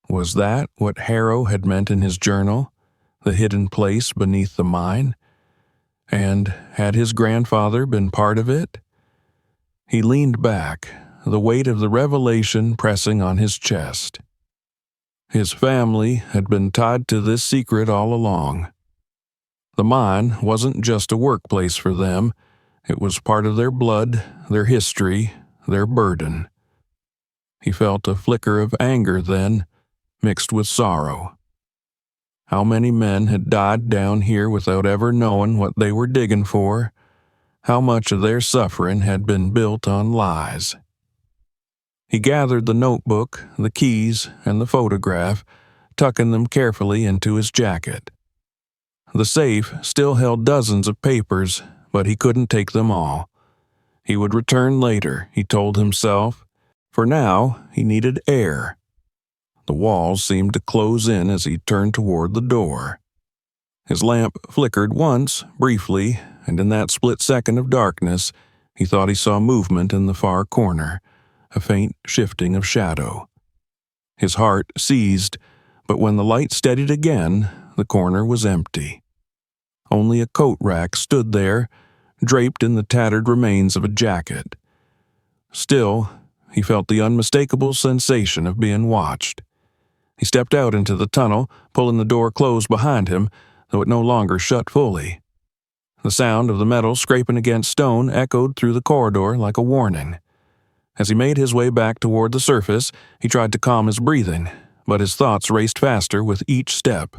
Was that what Harrow had meant in his journal? The hidden place beneath the mine? And had his grandfather been part of it? He leaned back, the weight of the revelation pressing on his chest. His family had been tied to this secret all along. The mine wasn't just a workplace for them. It was part of their blood, their history, their burden. He felt a flicker of anger then, mixed with sorrow. How many men had died down here without ever knowing what they were digging for? How much of their suffering had been built on lies? He gathered the notebook, the keys, and the photograph, tucking them carefully into his jacket. The safe still held dozens of papers, but he couldn't take them all. He would return later, he told himself. For now, he needed air. The walls seemed to close in as he turned toward the door. His lamp flickered once, briefly, and in that split second of darkness, he thought he saw movement in the far corner, a faint shifting of shadow. His heart seized, but when the light steadied again, the corner was empty. Only a coat rack stood there, draped in the tattered remains of a jacket. Still, he felt the unmistakable sensation of being watched. He stepped out into the tunnel, pulling the door closed behind him, though it no longer shut fully. The sound of the metal scraping against stone echoed through the corridor like a warning. As he made his way back toward the surface, he tried to calm his breathing, but his thoughts raced faster with each step.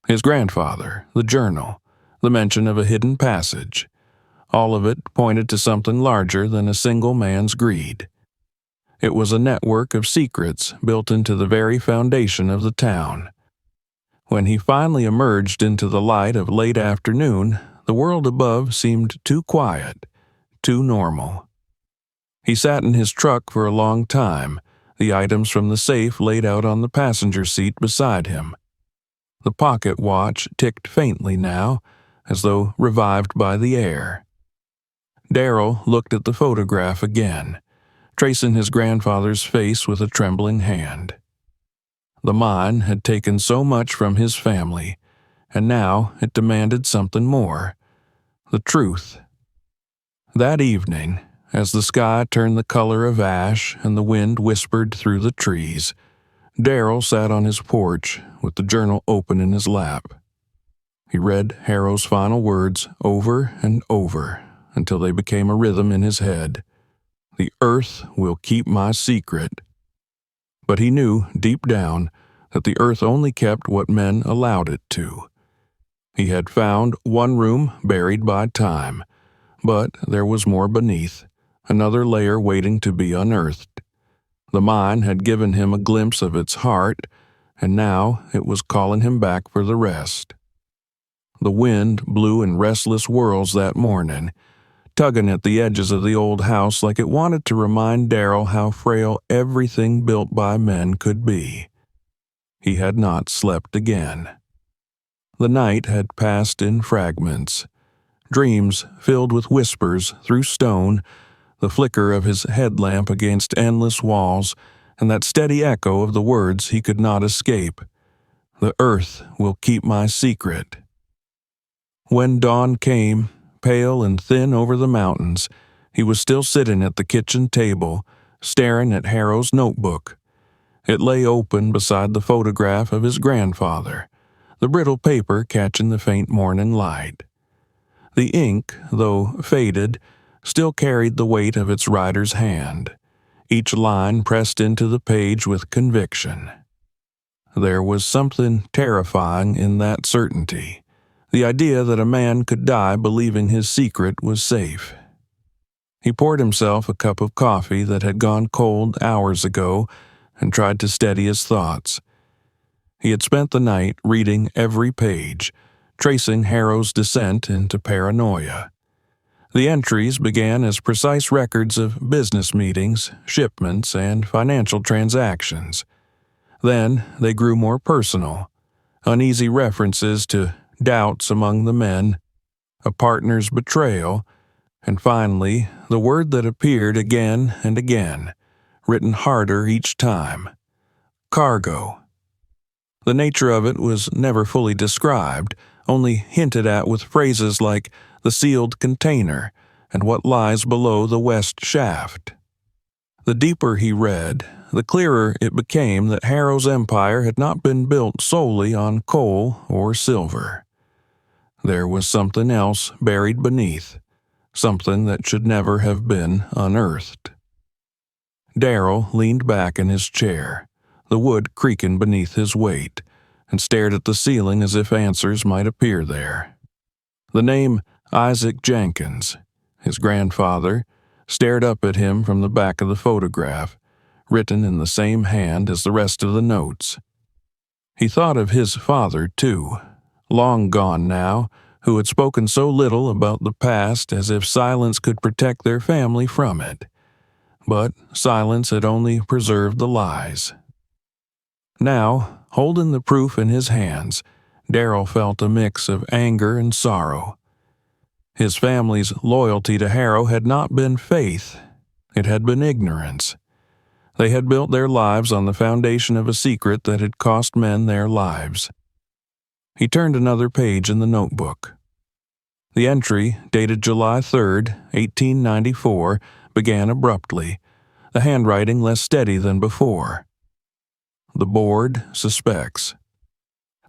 His grandfather, the journal, the mention of a hidden passage. All of it pointed to something larger than a single man's greed. It was a network of secrets built into the very foundation of the town. When he finally emerged into the light of late afternoon, the world above seemed too quiet, too normal. He sat in his truck for a long time, the items from the safe laid out on the passenger seat beside him. The pocket watch ticked faintly now, as though revived by the air. Darrell looked at the photograph again, tracing his grandfather's face with a trembling hand. The mine had taken so much from his family, and now it demanded something more: the truth. That evening, as the sky turned the color of ash and the wind whispered through the trees, Darrell sat on his porch with the journal open in his lap. He read Harrow's final words over and over until they became a rhythm in his head. "The earth will keep my secret." But he knew, deep down, that the earth only kept what men allowed it to. He had found one room buried by time, but there was more beneath, another layer waiting to be unearthed. The mine had given him a glimpse of its heart, and now it was calling him back for the rest. The wind blew in restless whirls that morning, tugging at the edges of the old house like it wanted to remind Darrell how frail everything built by men could be. He had not slept again. The night had passed in fragments. Dreams filled with whispers through stone, the flicker of his headlamp against endless walls, and that steady echo of the words he could not escape. "The earth will keep my secret." When dawn came, pale and thin over the mountains, he was still sitting at the kitchen table, staring at Harrow's notebook. It lay open beside the photograph of his grandfather, the brittle paper catching the faint morning light. The ink, though faded, still carried the weight of its writer's hand, each line pressed into the page with conviction. There was something terrifying in that certainty, the idea that a man could die believing his secret was safe. He poured himself a cup of coffee that had gone cold hours ago and tried to steady his thoughts. He had spent the night reading every page, tracing Harrow's descent into paranoia. The entries began as precise records of business meetings, shipments, and financial transactions. Then they grew more personal, uneasy references to doubts among the men, a partner's betrayal, and finally the word that appeared again and again, written harder each time: cargo. The nature of it was never fully described, only hinted at with phrases like the sealed container and what lies below the west shaft. The deeper he read, the clearer it became that Harrow's empire had not been built solely on coal or silver. There was something else buried beneath, something that should never have been unearthed. Darrell leaned back in his chair, the wood creaking beneath his weight, and stared at the ceiling as if answers might appear there. The name Isaac Jenkins, his grandfather, stared up at him from the back of the photograph, written in the same hand as the rest of the notes. He thought of his father, too, long gone now, who had spoken so little about the past as if silence could protect their family from it. But silence had only preserved the lies. Now, holding the proof in his hands, Darrell felt a mix of anger and sorrow. His family's loyalty to Harrow had not been faith, it had been ignorance. They had built their lives on the foundation of a secret that had cost men their lives. He turned another page in the notebook. The entry, dated July 3, 1894, began abruptly, the handwriting less steady than before. The board suspects.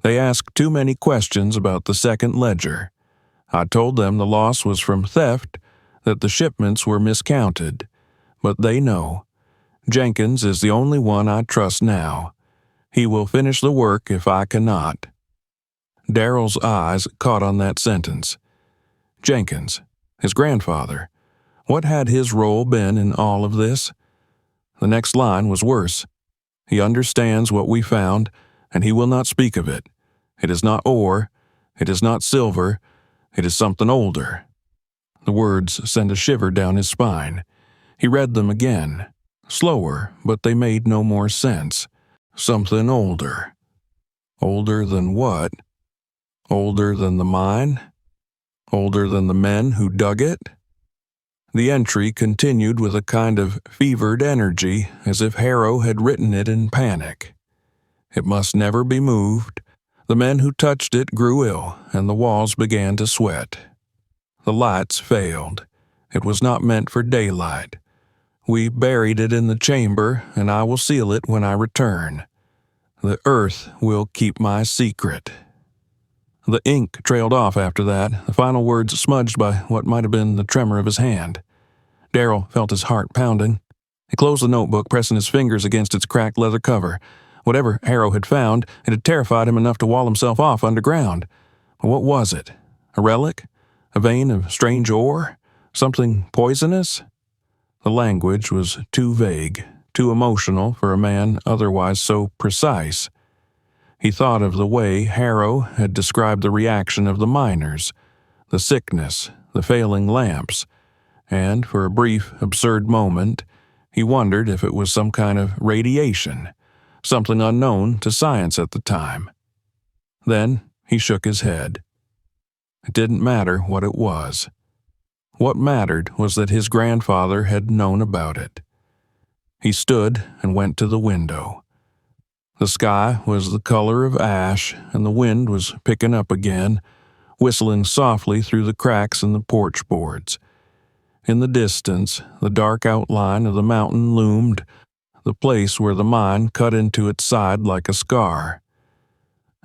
They asked too many questions about the second ledger. I told them the loss was from theft, that the shipments were miscounted. But they know. Jenkins is the only one I trust now. He will finish the work if I cannot. Darrell's eyes caught on that sentence. Jenkins, his grandfather. What had his role been in all of this? The next line was worse. He understands what we found, and he will not speak of it. It is not ore, it is not silver, it is something older. The words sent a shiver down his spine. He read them again, slower, but they made no more sense. Something older. Older than what? Older than the mine? Older than the men who dug it? The entry continued with a kind of fevered energy, as if Harrow had written it in panic. It must never be moved. The men who touched it grew ill, and the walls began to sweat. The lights failed. It was not meant for daylight. We buried it in the chamber, and I will seal it when I return. The earth will keep my secret. The ink trailed off after that, the final words smudged by what might have been the tremor of his hand. Darrell felt his heart pounding. He closed the notebook, pressing his fingers against its cracked leather cover. Whatever Harrow had found, it had terrified him enough to wall himself off underground. But what was it? A relic? A vein of strange ore? Something poisonous? The language was too vague, too emotional for a man otherwise so precise. He thought of the way Harrow had described the reaction of the miners, the sickness, the failing lamps, and for a brief, absurd moment, he wondered if it was some kind of radiation, something unknown to science at the time. Then he shook his head. It didn't matter what it was. What mattered was that his grandfather had known about it. He stood and went to the window. The sky was the color of ash, and the wind was picking up again, whistling softly through the cracks in the porch boards. In the distance, the dark outline of the mountain loomed, the place where the mine cut into its side like a scar.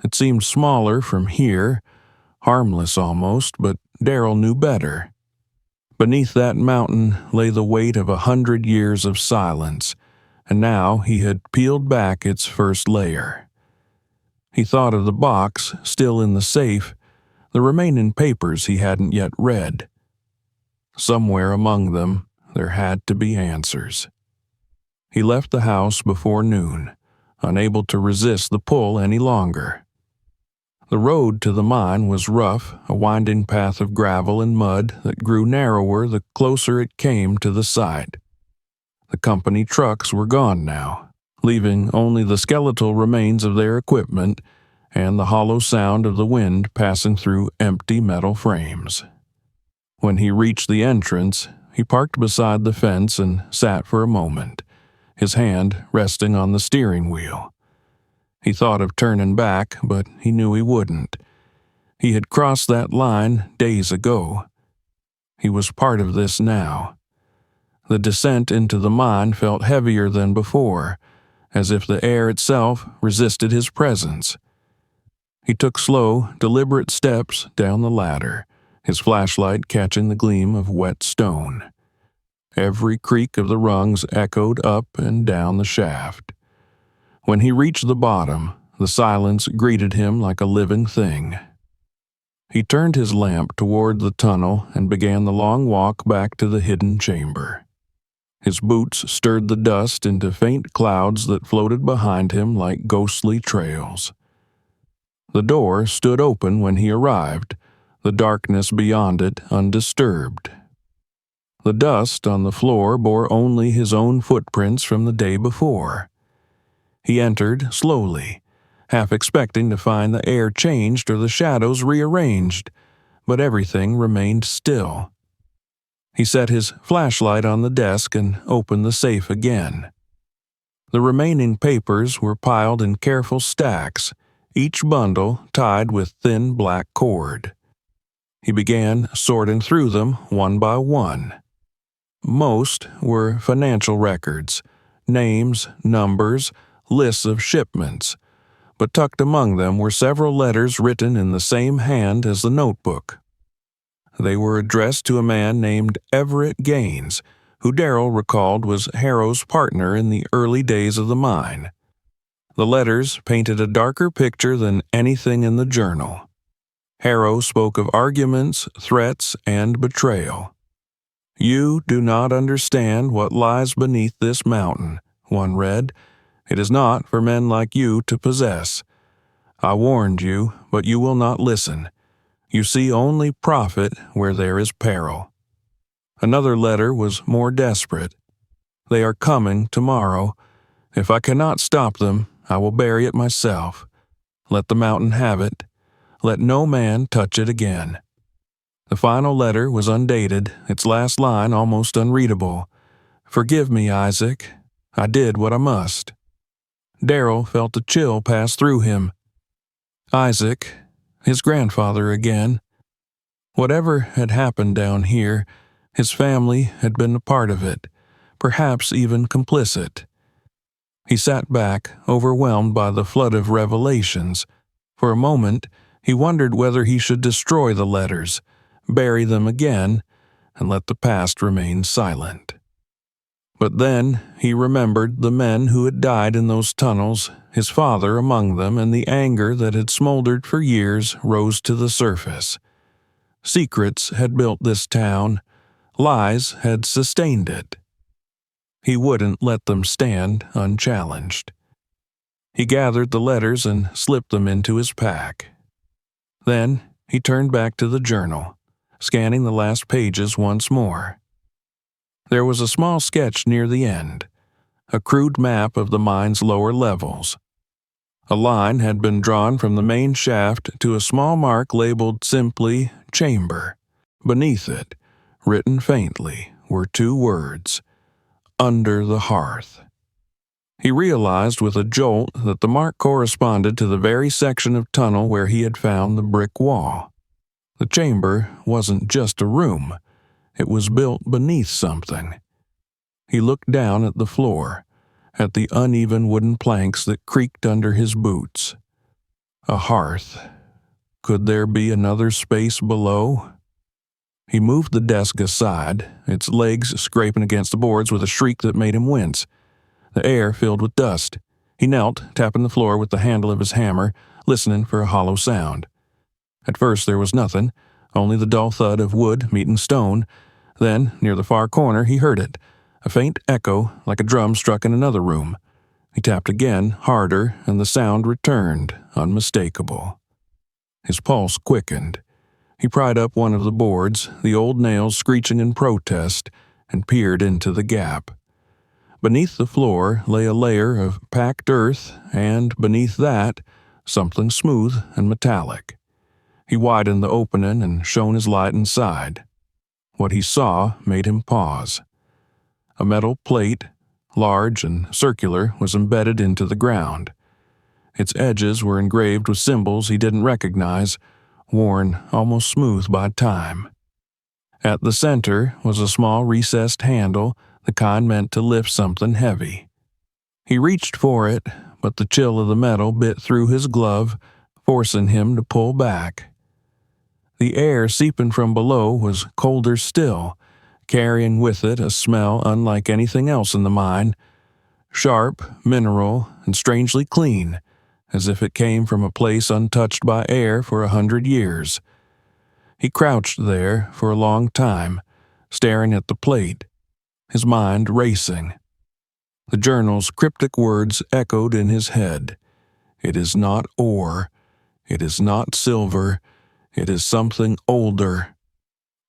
It seemed smaller from here, harmless almost, but Darrell knew better. Beneath that mountain lay the weight of 100 years of silence, and now he had peeled back its first layer. He thought of the box still in the safe, the remaining papers he hadn't yet read. Somewhere among them, there had to be answers. He left the house before noon, unable to resist the pull any longer. The road to the mine was rough, a winding path of gravel and mud that grew narrower the closer it came to the site. The company trucks were gone now, leaving only the skeletal remains of their equipment and the hollow sound of the wind passing through empty metal frames. When he reached the entrance, he parked beside the fence and sat for a moment, his hand resting on the steering wheel. He thought of turning back, but he knew he wouldn't. He had crossed that line days ago. He was part of this now. The descent into the mine felt heavier than before, as if the air itself resisted his presence. He took slow, deliberate steps down the ladder, his flashlight catching the gleam of wet stone. Every creak of the rungs echoed up and down the shaft. When he reached the bottom, the silence greeted him like a living thing. He turned his lamp toward the tunnel and began the long walk back to the hidden chamber. His boots stirred the dust into faint clouds that floated behind him like ghostly trails. The door stood open when he arrived, the darkness beyond it undisturbed. The dust on the floor bore only his own footprints from the day before. He entered slowly, half expecting to find the air changed or the shadows rearranged, but everything remained still. He set his flashlight on the desk and opened the safe again. The remaining papers were piled in careful stacks, each bundle tied with thin black cord. He began sorting through them one by one. Most were financial records, names, numbers, lists of shipments, but tucked among them were several letters written in the same hand as the notebook. They were addressed to a man named Everett Gaines, who Darrell recalled was Harrow's partner in the early days of the mine. The letters painted a darker picture than anything in the journal. Harrow spoke of arguments, threats, and betrayal. "You do not understand what lies beneath this mountain," one read. "It is not for men like you to possess. I warned you, but you will not listen. You see only profit where there is peril." Another letter was more desperate. "They are coming tomorrow. If I cannot stop them, I will bury it myself. Let the mountain have it. Let no man touch it again." The final letter was undated, its last line almost unreadable. "Forgive me, Isaac. I did what I must." Darrell felt a chill pass through him. Isaac, his grandfather again. Whatever had happened down here, his family had been a part of it, perhaps even complicit. He sat back, overwhelmed by the flood of revelations. For a moment, he wondered whether he should destroy the letters, bury them again, and let the past remain silent. But then he remembered the men who had died in those tunnels, his father among them, and the anger that had smoldered for years rose to the surface. Secrets had built this town. Lies had sustained it. He wouldn't let them stand unchallenged. He gathered the letters and slipped them into his pack. Then he turned back to the journal, scanning the last pages once more. There was a small sketch near the end, a crude map of the mine's lower levels. A line had been drawn from the main shaft to a small mark labeled simply "Chamber." Beneath it, written faintly, were two words, "Under the Hearth." He realized with a jolt that the mark corresponded to the very section of tunnel where he had found the brick wall. The chamber wasn't just a room. It was built beneath something. He looked down at the floor, at the uneven wooden planks that creaked under his boots. A hearth. Could there be another space below? He moved the desk aside, its legs scraping against the boards with a shriek that made him wince. The air filled with dust. He knelt, tapping the floor with the handle of his hammer, listening for a hollow sound. At first there was nothing, only the dull thud of wood meeting stone. Then, near the far corner, he heard it, a faint echo like a drum struck in another room. He tapped again, harder, and the sound returned, unmistakable. His pulse quickened. He pried up one of the boards, the old nails screeching in protest, and peered into the gap. Beneath the floor lay a layer of packed earth, and beneath that, something smooth and metallic. He widened the opening and shone his light inside. What he saw made him pause. A metal plate, large and circular, was embedded into the ground. Its edges were engraved with symbols he didn't recognize, worn almost smooth by time. At the center was a small recessed handle, the kind meant to lift something heavy. He reached for it, but the chill of the metal bit through his glove, forcing him to pull back. The air seeping from below was colder still, carrying with it a smell unlike anything else in the mine, sharp, mineral, and strangely clean, as if it came from a place untouched by air for 100 years. He crouched there for a long time, staring at the plate, his mind racing. The journal's cryptic words echoed in his head. It is not ore. It is not silver. It is something older.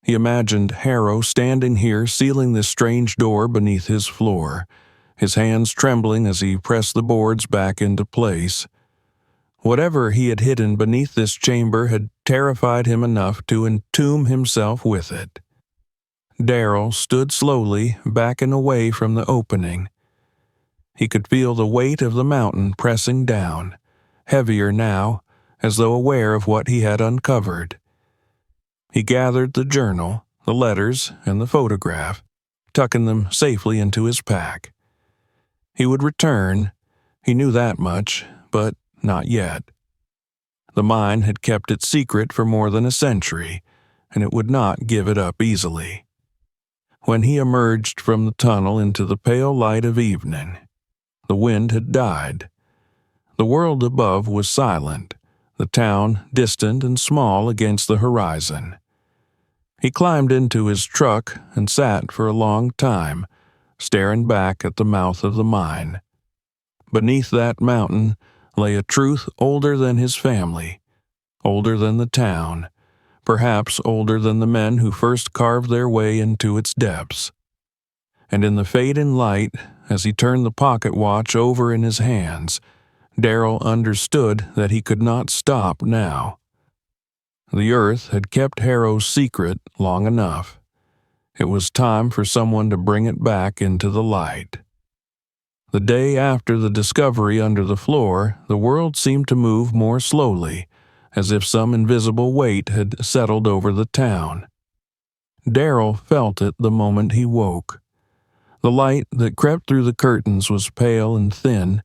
He imagined Harrow standing here sealing this strange door beneath his floor, his hands trembling as he pressed the boards back into place. Whatever he had hidden beneath this chamber had terrified him enough to entomb himself with it. Darrell stood slowly, backing away from the opening. He could feel the weight of the mountain pressing down, heavier now, as though aware of what he had uncovered. He gathered the journal, the letters, and the photograph, tucking them safely into his pack. He would return, he knew that much, but not yet. The mine had kept it secret for more than a century, and it would not give it up easily. When he emerged from the tunnel into the pale light of evening, the wind had died. The world above was silent, the town distant and small against the horizon. He climbed into his truck and sat for a long time, staring back at the mouth of the mine. Beneath that mountain lay a truth older than his family, older than the town, perhaps older than the men who first carved their way into its depths. And in the fading light, as he turned the pocket watch over in his hands, Darrell understood that he could not stop now. The earth had kept Harrow's secret long enough. It was time for someone to bring it back into the light. The day after the discovery under the floor, the world seemed to move more slowly, as if some invisible weight had settled over the town. Darrell felt it the moment he woke. The light that crept through the curtains was pale and thin,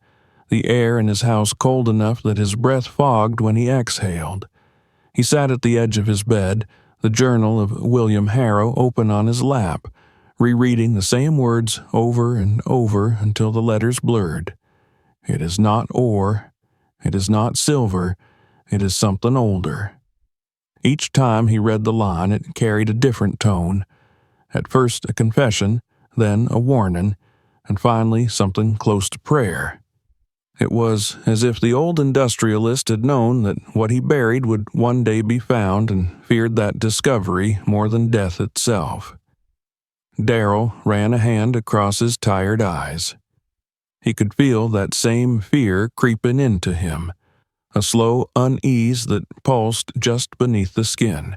the air in his house cold enough that his breath fogged when he exhaled. He sat at the edge of his bed, the journal of William Harrow open on his lap, rereading the same words over and over until the letters blurred. It is not ore, it is not silver, it is something older. Each time he read the line, it carried a different tone. At first a confession, then a warning, and finally something close to prayer. It was as if the old industrialist had known that what he buried would one day be found and feared that discovery more than death itself. Darrell ran a hand across his tired eyes. He could feel that same fear creeping into him, a slow unease that pulsed just beneath the skin,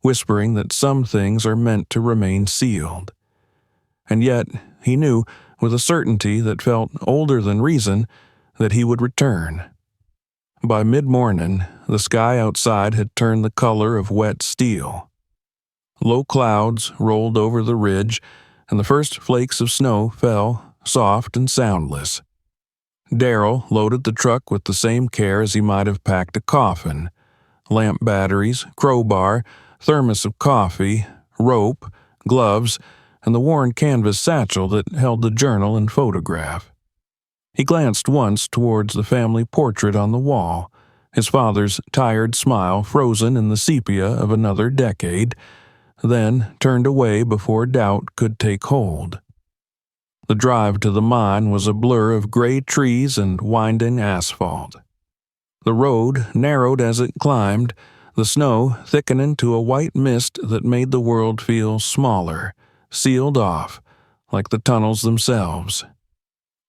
whispering that some things are meant to remain sealed. And yet, he knew, with a certainty that felt older than reason, that he would return. By mid-morning, the sky outside had turned the color of wet steel. Low clouds rolled over the ridge, and the first flakes of snow fell, soft and soundless. Darrell loaded the truck with the same care as he might have packed a coffin. Lamp batteries, crowbar, thermos of coffee, rope, gloves, and the worn canvas satchel that held the journal and photograph. He glanced once towards the family portrait on the wall, his father's tired smile frozen in the sepia of another decade, then turned away before doubt could take hold. The drive to the mine was a blur of gray trees and winding asphalt. The road narrowed as it climbed, the snow thickening to a white mist that made the world feel smaller, sealed off, like the tunnels themselves.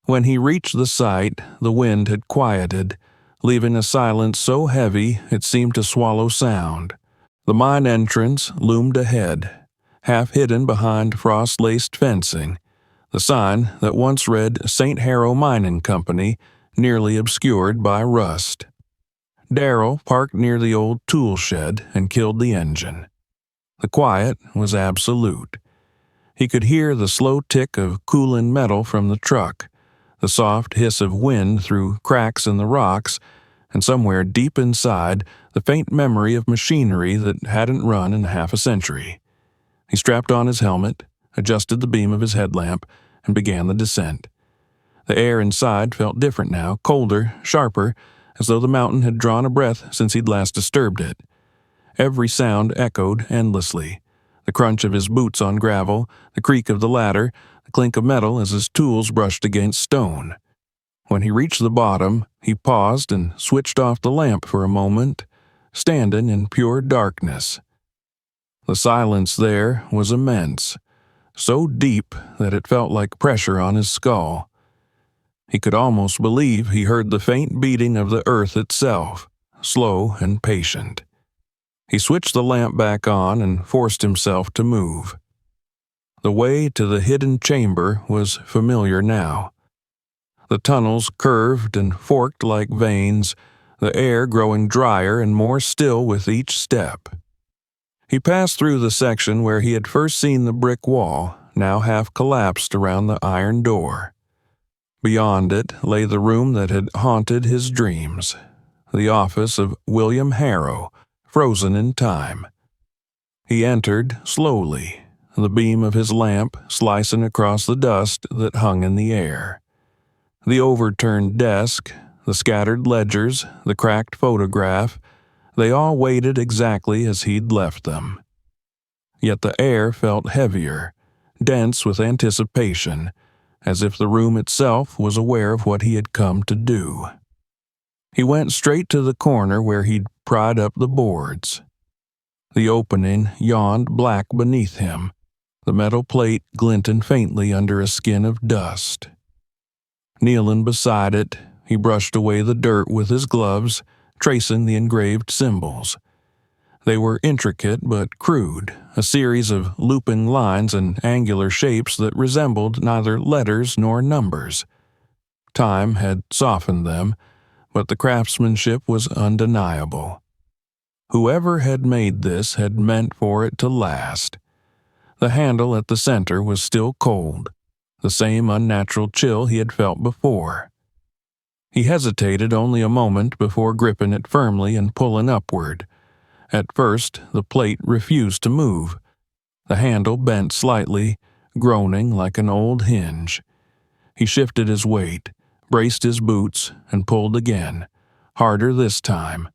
When he reached the site, the wind had quieted, leaving a silence so heavy it seemed to swallow sound. The mine entrance loomed ahead, half hidden behind frost-laced fencing, the sign that once read St. Harrow Mining Company, nearly obscured by rust. Darrell parked near the old tool shed and killed the engine. The quiet was absolute. He could hear the slow tick of cooling metal from the truck, the soft hiss of wind through cracks in the rocks, and somewhere deep inside, the faint memory of machinery that hadn't run in half a century. He strapped on his helmet, adjusted the beam of his headlamp, and began the descent. The air inside felt different now, colder, sharper, as though the mountain had drawn a breath since he'd last disturbed it. Every sound echoed endlessly. The crunch of his boots on gravel, the creak of the ladder, the clink of metal as his tools brushed against stone. When he reached the bottom, he paused and switched off the lamp for a moment, standing in pure darkness. The silence there was immense, so deep that it felt like pressure on his skull. He could almost believe he heard the faint beating of the earth itself, slow and patient. He switched the lamp back on and forced himself to move. The way to the hidden chamber was familiar now. The tunnels curved and forked like veins, the air growing drier and more still with each step. He passed through the section where he had first seen the brick wall, now half collapsed around the iron door. Beyond it lay the room that had haunted his dreams, the office of William Harrow, frozen in time. He entered slowly, the beam of his lamp slicing across the dust that hung in the air. The overturned desk, the scattered ledgers, the cracked photograph, they all waited exactly as he'd left them. Yet the air felt heavier, dense with anticipation, as if the room itself was aware of what he had come to do. He went straight to the corner where he'd pried up the boards. The opening yawned black beneath him, the metal plate glinting faintly under a skin of dust. Kneeling beside it, he brushed away the dirt with his gloves, tracing the engraved symbols. They were intricate but crude, a series of looping lines and angular shapes that resembled neither letters nor numbers. Time had softened them, but the craftsmanship was undeniable. Whoever had made this had meant for it to last. The handle at the center was still cold, the same unnatural chill he had felt before. He hesitated only a moment before gripping it firmly and pulling upward. At first, the plate refused to move. The handle bent slightly, groaning like an old hinge. He shifted his weight, braced his boots, and pulled again, harder this time.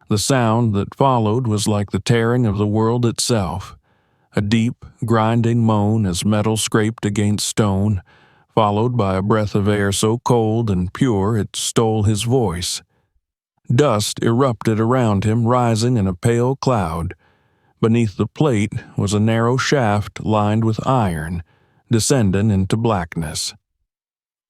The sound that followed was like the tearing of the world itself, a deep, grinding moan as metal scraped against stone, followed by a breath of air so cold and pure it stole his voice. Dust erupted around him, rising in a pale cloud. Beneath the plate was a narrow shaft lined with iron, descending into blackness.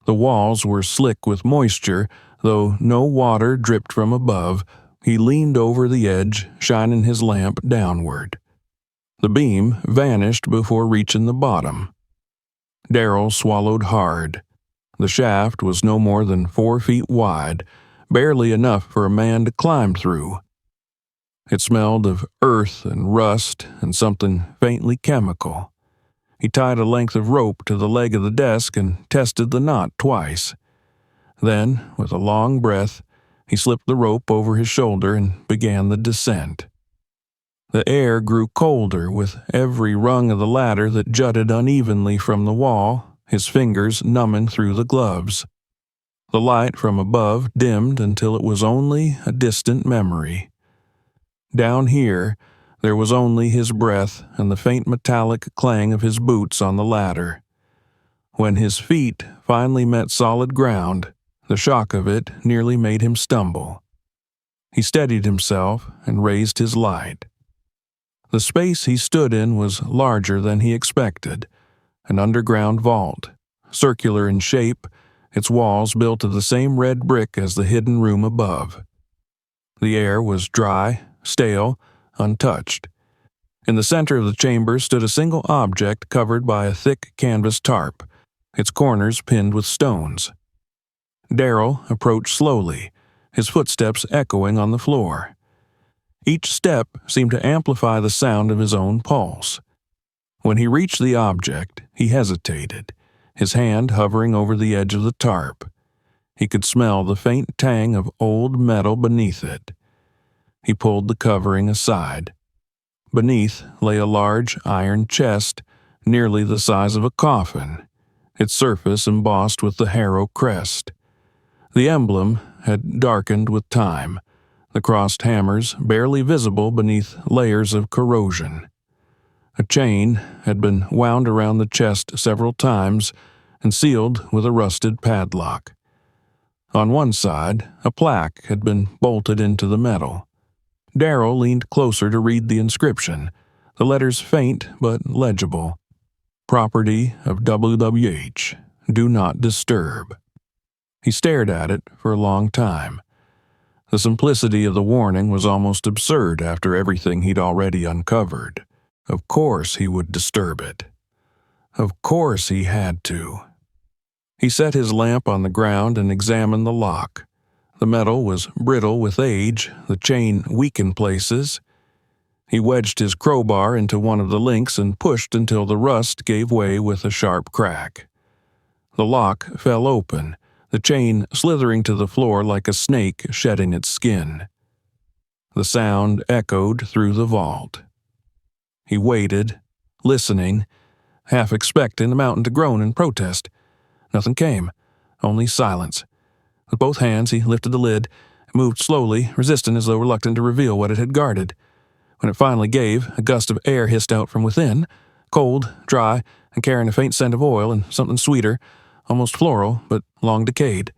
The walls were slick with moisture, though no water dripped from above. He leaned over the edge, shining his lamp downward. The beam vanished before reaching the bottom. Darrell swallowed hard. The shaft was no more than 4 feet wide, barely enough for a man to climb through. It smelled of earth and rust and something faintly chemical. He tied a length of rope to the leg of the desk and tested the knot twice. Then, with a long breath, he slipped the rope over his shoulder and began the descent. The air grew colder with every rung of the ladder that jutted unevenly from the wall, his fingers numbing through the gloves. The light from above dimmed until it was only a distant memory. Down here, there was only his breath and the faint metallic clang of his boots on the ladder. When his feet finally met solid ground, the shock of it nearly made him stumble. He steadied himself and raised his light. The space he stood in was larger than he expected, an underground vault, circular in shape, its walls built of the same red brick as the hidden room above. The air was dry, stale, untouched. In the center of the chamber stood a single object covered by a thick canvas tarp, its corners pinned with stones. Darrell approached slowly, his footsteps echoing on the floor. Each step seemed to amplify the sound of his own pulse. When he reached the object, he hesitated, his hand hovering over the edge of the tarp. He could smell the faint tang of old metal beneath it. He pulled the covering aside. Beneath lay a large iron chest, nearly the size of a coffin, its surface embossed with the Harrow crest. The emblem had darkened with time, the crossed hammers barely visible beneath layers of corrosion. A chain had been wound around the chest several times and sealed with a rusted padlock. On one side, a plaque had been bolted into the metal. Darrell leaned closer to read the inscription, the letters faint but legible. Property of WWH. Do not disturb. He stared at it for a long time. The simplicity of the warning was almost absurd after everything he'd already uncovered. Of course he would disturb it. Of course he had to. He set his lamp on the ground and examined the lock. The metal was brittle with age, the chain weak in places. He wedged his crowbar into one of the links and pushed until the rust gave way with a sharp crack. The lock fell open, the chain slithering to the floor like a snake shedding its skin. The sound echoed through the vault. He waited, listening, half expecting the mountain to groan in protest. Nothing came, only silence. With both hands he lifted the lid and moved slowly, resistant as though reluctant to reveal what it had guarded. When it finally gave, a gust of air hissed out from within, cold, dry, and carrying a faint scent of oil and something sweeter, almost floral, but long decayed.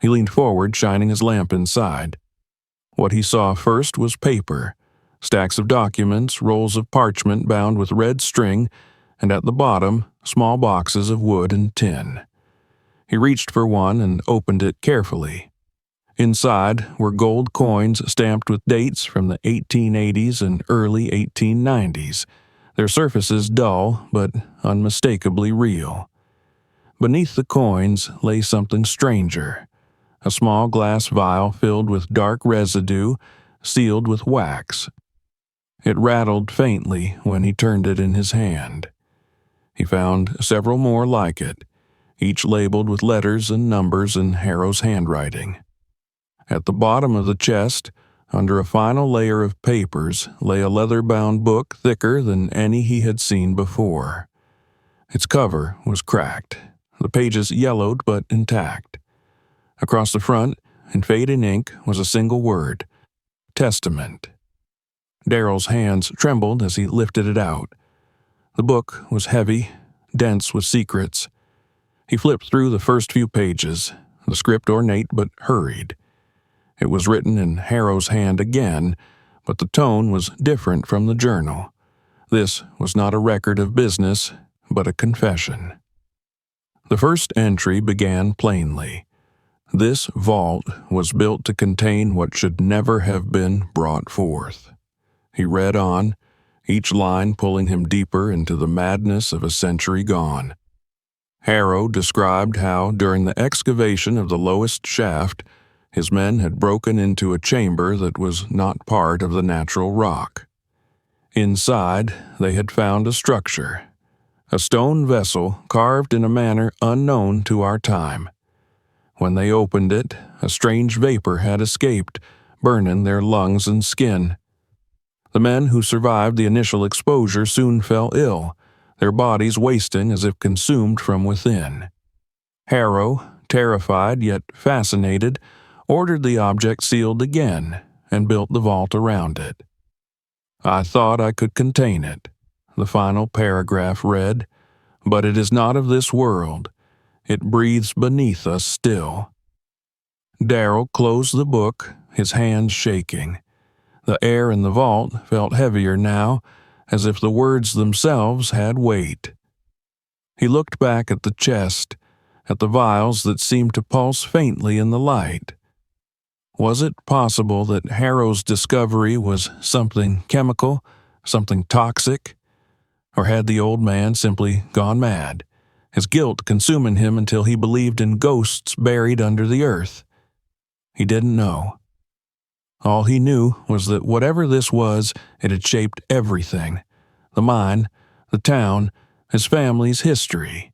He leaned forward, shining his lamp inside. What he saw first was paper, stacks of documents, rolls of parchment bound with red string, and at the bottom, small boxes of wood and tin. He reached for one and opened it carefully. Inside were gold coins stamped with dates from the 1880s and early 1890s, their surfaces dull but unmistakably real. Beneath the coins lay something stranger, a small glass vial filled with dark residue, sealed with wax. It rattled faintly when he turned it in his hand. He found several more like it, each labeled with letters and numbers in Harrow's handwriting. At the bottom of the chest, under a final layer of papers, lay a leather-bound book thicker than any he had seen before. Its cover was cracked, the pages yellowed but intact. Across the front, in fading ink, was a single word: Testament. Darrell's hands trembled as he lifted it out. The book was heavy, dense with secrets. He flipped through the first few pages, the script ornate but hurried. It was written in Harrow's hand again, but the tone was different from the journal. This was not a record of business, but a confession. The first entry began plainly. This vault was built to contain what should never have been brought forth. He read on, each line pulling him deeper into the madness of a century gone. Harrow described how, during the excavation of the lowest shaft, his men had broken into a chamber that was not part of the natural rock. Inside, they had found a structure, a stone vessel carved in a manner unknown to our time. When they opened it, a strange vapor had escaped, burning their lungs and skin. The men who survived the initial exposure soon fell ill, their bodies wasting as if consumed from within. Harrow, terrified yet fascinated, ordered the object sealed again and built the vault around it. "I thought I could contain it," the final paragraph read, "but it is not of this world. It breathes beneath us still." Darrell closed the book, his hands shaking. The air in the vault felt heavier now, as if the words themselves had weight. He looked back at the chest, at the vials that seemed to pulse faintly in the light. Was it possible that Harrow's discovery was something chemical, something toxic? Or had the old man simply gone mad, his guilt consuming him until he believed in ghosts buried under the earth? He didn't know. All he knew was that whatever this was, it had shaped everything: the mine, the town, his family's history.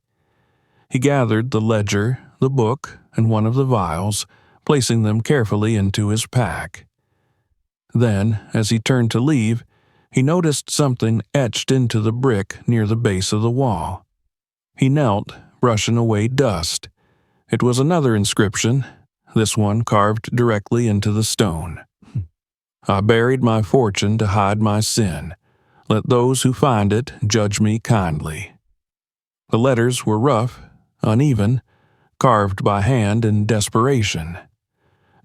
He gathered the ledger, the book, and one of the vials, placing them carefully into his pack. Then, as he turned to leave, he noticed something etched into the brick near the base of the wall. He knelt, brushing away dust. It was another inscription, this one carved directly into the stone. "I buried my fortune to hide my sin. Let those who find it judge me kindly." The letters were rough, uneven, carved by hand in desperation.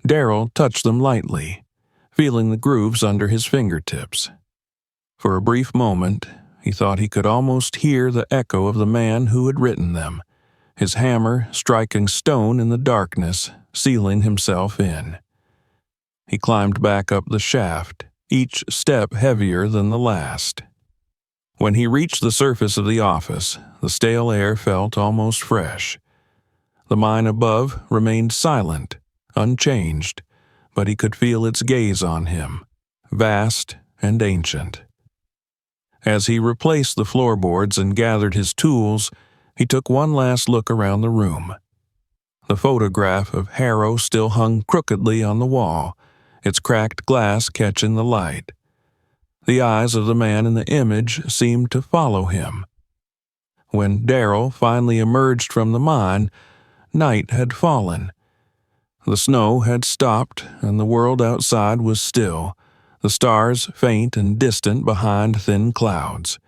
Darrell touched them lightly, feeling the grooves under his fingertips. For a brief moment, he thought he could almost hear the echo of the man who had written them, his hammer striking stone in the darkness, sealing himself in. He climbed back up the shaft, each step heavier than the last. When he reached the surface of the office, the stale air felt almost fresh. The mine above remained silent, unchanged, but he could feel its gaze on him, vast and ancient. As he replaced the floorboards and gathered his tools, he took one last look around the room. The photograph of Harrow still hung crookedly on the wall, its cracked glass catching the light. The eyes of the man in the image seemed to follow him. When Darrell finally emerged from the mine, night had fallen. The snow had stopped, and the world outside was still, the stars faint and distant behind thin clouds.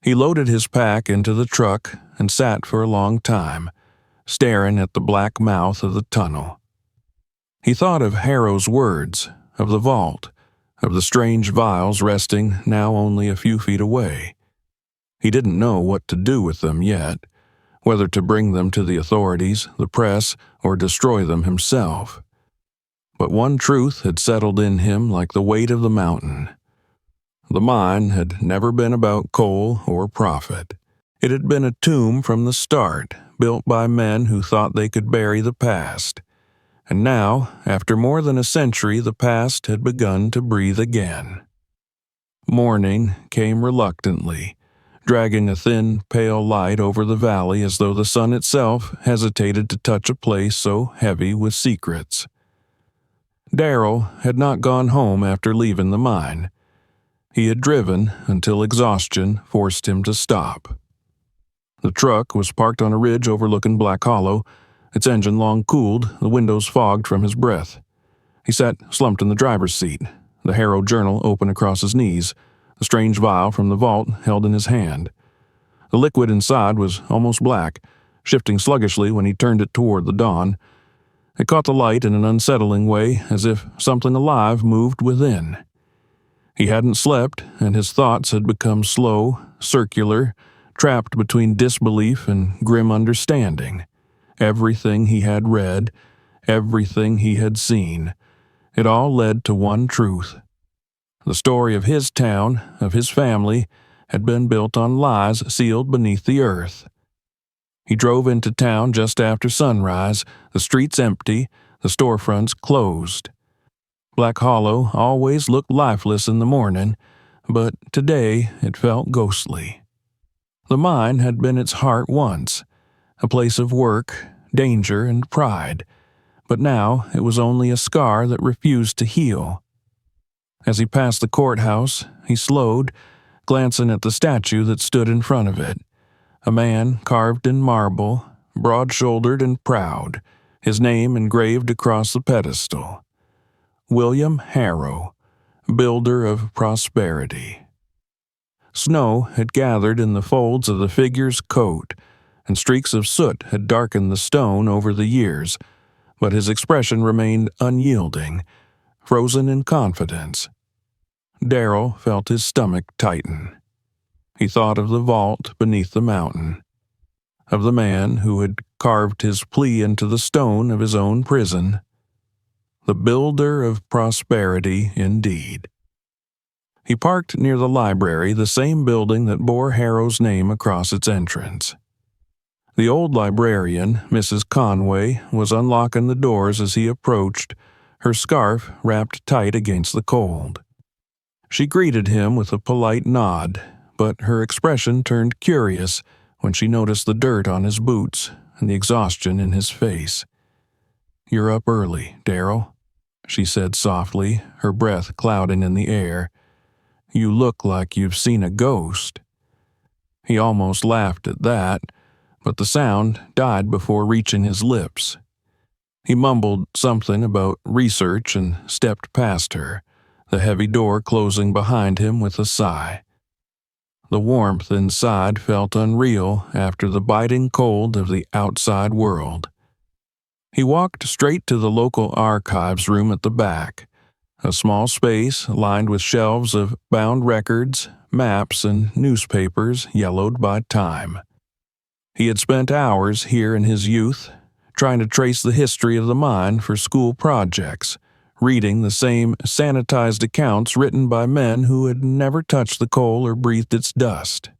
He loaded his pack into the truck and sat for a long time, staring at the black mouth of the tunnel. He thought of Harrow's words, of the vault, of the strange vials resting now only a few feet away. He didn't know what to do with them yet, whether to bring them to the authorities, the press, or destroy them himself. But one truth had settled in him like the weight of the mountain. The mine had never been about coal or profit. It had been a tomb from the start, built by men who thought they could bury the past. And now, after more than a century, the past had begun to breathe again. Morning came reluctantly, dragging a thin, pale light over the valley as though the sun itself hesitated to touch a place so heavy with secrets. Darrell had not gone home after leaving the mine. He had driven until exhaustion forced him to stop. The truck was parked on a ridge overlooking Black Hollow, its engine long cooled, the windows fogged from his breath. He sat slumped in the driver's seat, the Harrow Journal open across his knees, the strange vial from the vault held in his hand. The liquid inside was almost black, shifting sluggishly when he turned it toward the dawn. It caught the light in an unsettling way, as if something alive moved within. He hadn't slept, and his thoughts had become slow, circular, trapped between disbelief and grim understanding. Everything he had read, everything he had seen, it all led to one truth. The story of his town, of his family, had been built on lies sealed beneath the earth. He drove into town just after sunrise, the streets empty, the storefronts closed. Black Hollow always looked lifeless in the morning, but today it felt ghostly. The mine had been its heart once, a place of work, danger, and pride, but now it was only a scar that refused to heal. As he passed the courthouse, he slowed, glancing at the statue that stood in front of it. A man carved in marble, broad-shouldered and proud, his name engraved across the pedestal. William Harrow, builder of prosperity. Snow had gathered in the folds of the figure's coat, and streaks of soot had darkened the stone over the years, but his expression remained unyielding, frozen in confidence. Darrell felt his stomach tighten. He thought of the vault beneath the mountain, of the man who had carved his plea into the stone of his own prison. The builder of prosperity, indeed. He parked near the library, the same building that bore Harrow's name across its entrance. The old librarian, Mrs. Conway, was unlocking the doors as he approached, her scarf wrapped tight against the cold. She greeted him with a polite nod, but her expression turned curious when she noticed the dirt on his boots and the exhaustion in his face. "You're up early, Darrell," she said softly, her breath clouding in the air. "You look like you've seen a ghost." He almost laughed at that, but the sound died before reaching his lips. He mumbled something about research and stepped past her, the heavy door closing behind him with a sigh. The warmth inside felt unreal after the biting cold of the outside world. He walked straight to the local archives room at the back, a small space lined with shelves of bound records, maps, and newspapers yellowed by time. He had spent hours here in his youth, trying to trace the history of the mine for school projects, reading the same sanitized accounts written by men who had never touched the coal or breathed its dust.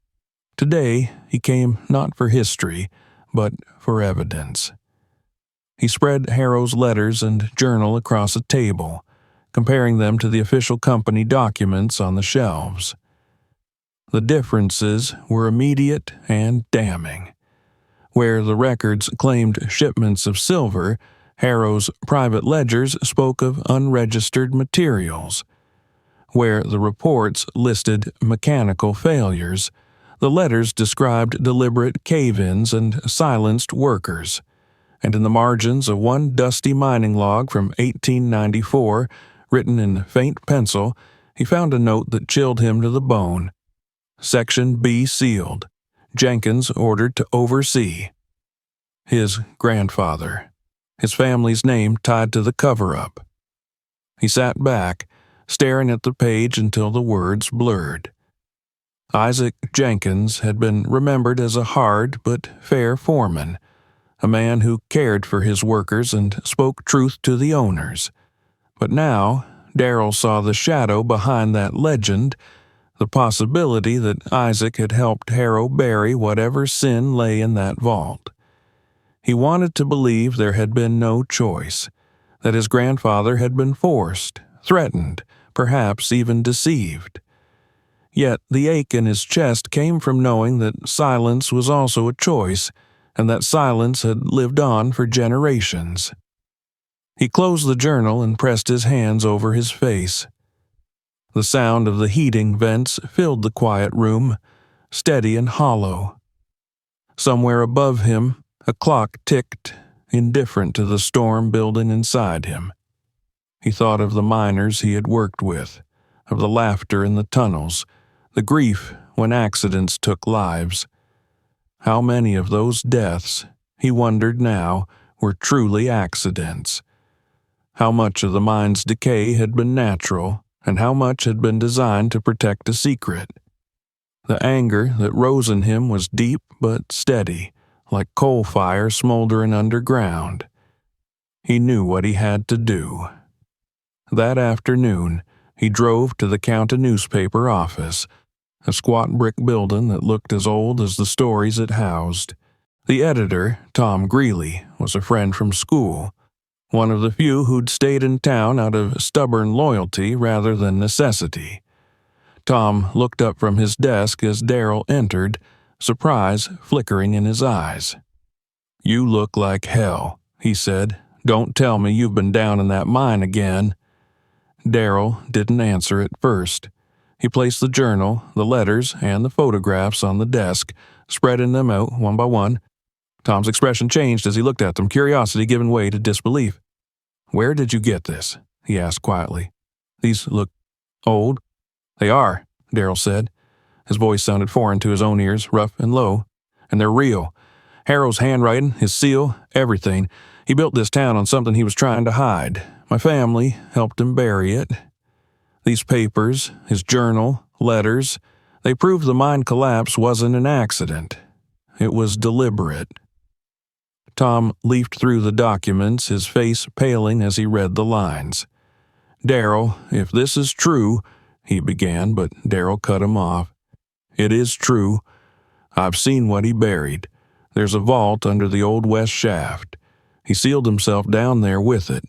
Today, he came not for history, but for evidence. He spread Harrow's letters and journal across a table, comparing them to the official company documents on the shelves. The differences were immediate and damning. Where the records claimed shipments of silver, Harrow's private ledgers spoke of unregistered materials. Where the reports listed mechanical failures, the letters described deliberate cave-ins and silenced workers. And in the margins of one dusty mining log from 1894, written in faint pencil, he found a note that chilled him to the bone. Section B sealed. Jenkins ordered to oversee. His grandfather. His family's name tied to the cover-up. He sat back, staring at the page until the words blurred. Isaac Jenkins had been remembered as a hard but fair foreman, a man who cared for his workers and spoke truth to the owners. But now, Darrell saw the shadow behind that legend, the possibility that Isaac had helped Harrow bury whatever sin lay in that vault. He wanted to believe there had been no choice, that his grandfather had been forced, threatened, perhaps even deceived. Yet the ache in his chest came from knowing that silence was also a choice, and that silence had lived on for generations. He closed the journal and pressed his hands over his face. The sound of the heating vents filled the quiet room, steady and hollow. Somewhere above him, a clock ticked, indifferent to the storm building inside him. He thought of the miners he had worked with, of the laughter in the tunnels, the grief when accidents took lives. How many of those deaths, he wondered now, were truly accidents? How much of the mine's decay had been natural, and how much had been designed to protect a secret? The anger that rose in him was deep but steady, like coal fire smoldering underground. He knew what he had to do. That afternoon, he drove to the Counter-Newspaper office, a squat brick building that looked as old as the stories it housed. The editor, Tom Greeley, was a friend from school, one of the few who'd stayed in town out of stubborn loyalty rather than necessity. Tom looked up from his desk as Darrell entered, surprise flickering in his eyes. "You look like hell," he said. "Don't tell me you've been down in that mine again." Darrell didn't answer at first. He placed the journal, the letters, and the photographs on the desk, spreading them out one by one. Tom's expression changed as he looked at them, curiosity giving way to disbelief. "Where did you get this?" he asked quietly. "These look old." "They are," Darrell said. His voice sounded foreign to his own ears, rough and low. "And they're real. Harrow's handwriting, his seal, everything. He built this town on something he was trying to hide. My family helped him bury it. These papers, his journal, letters, they prove the mine collapse wasn't an accident. It was deliberate." Tom leafed through the documents, his face paling as he read the lines. "Darrell, if this is true," he began, but Darrell cut him off. "It is true. I've seen what he buried. There's a vault under the old west shaft. He sealed himself down there with it,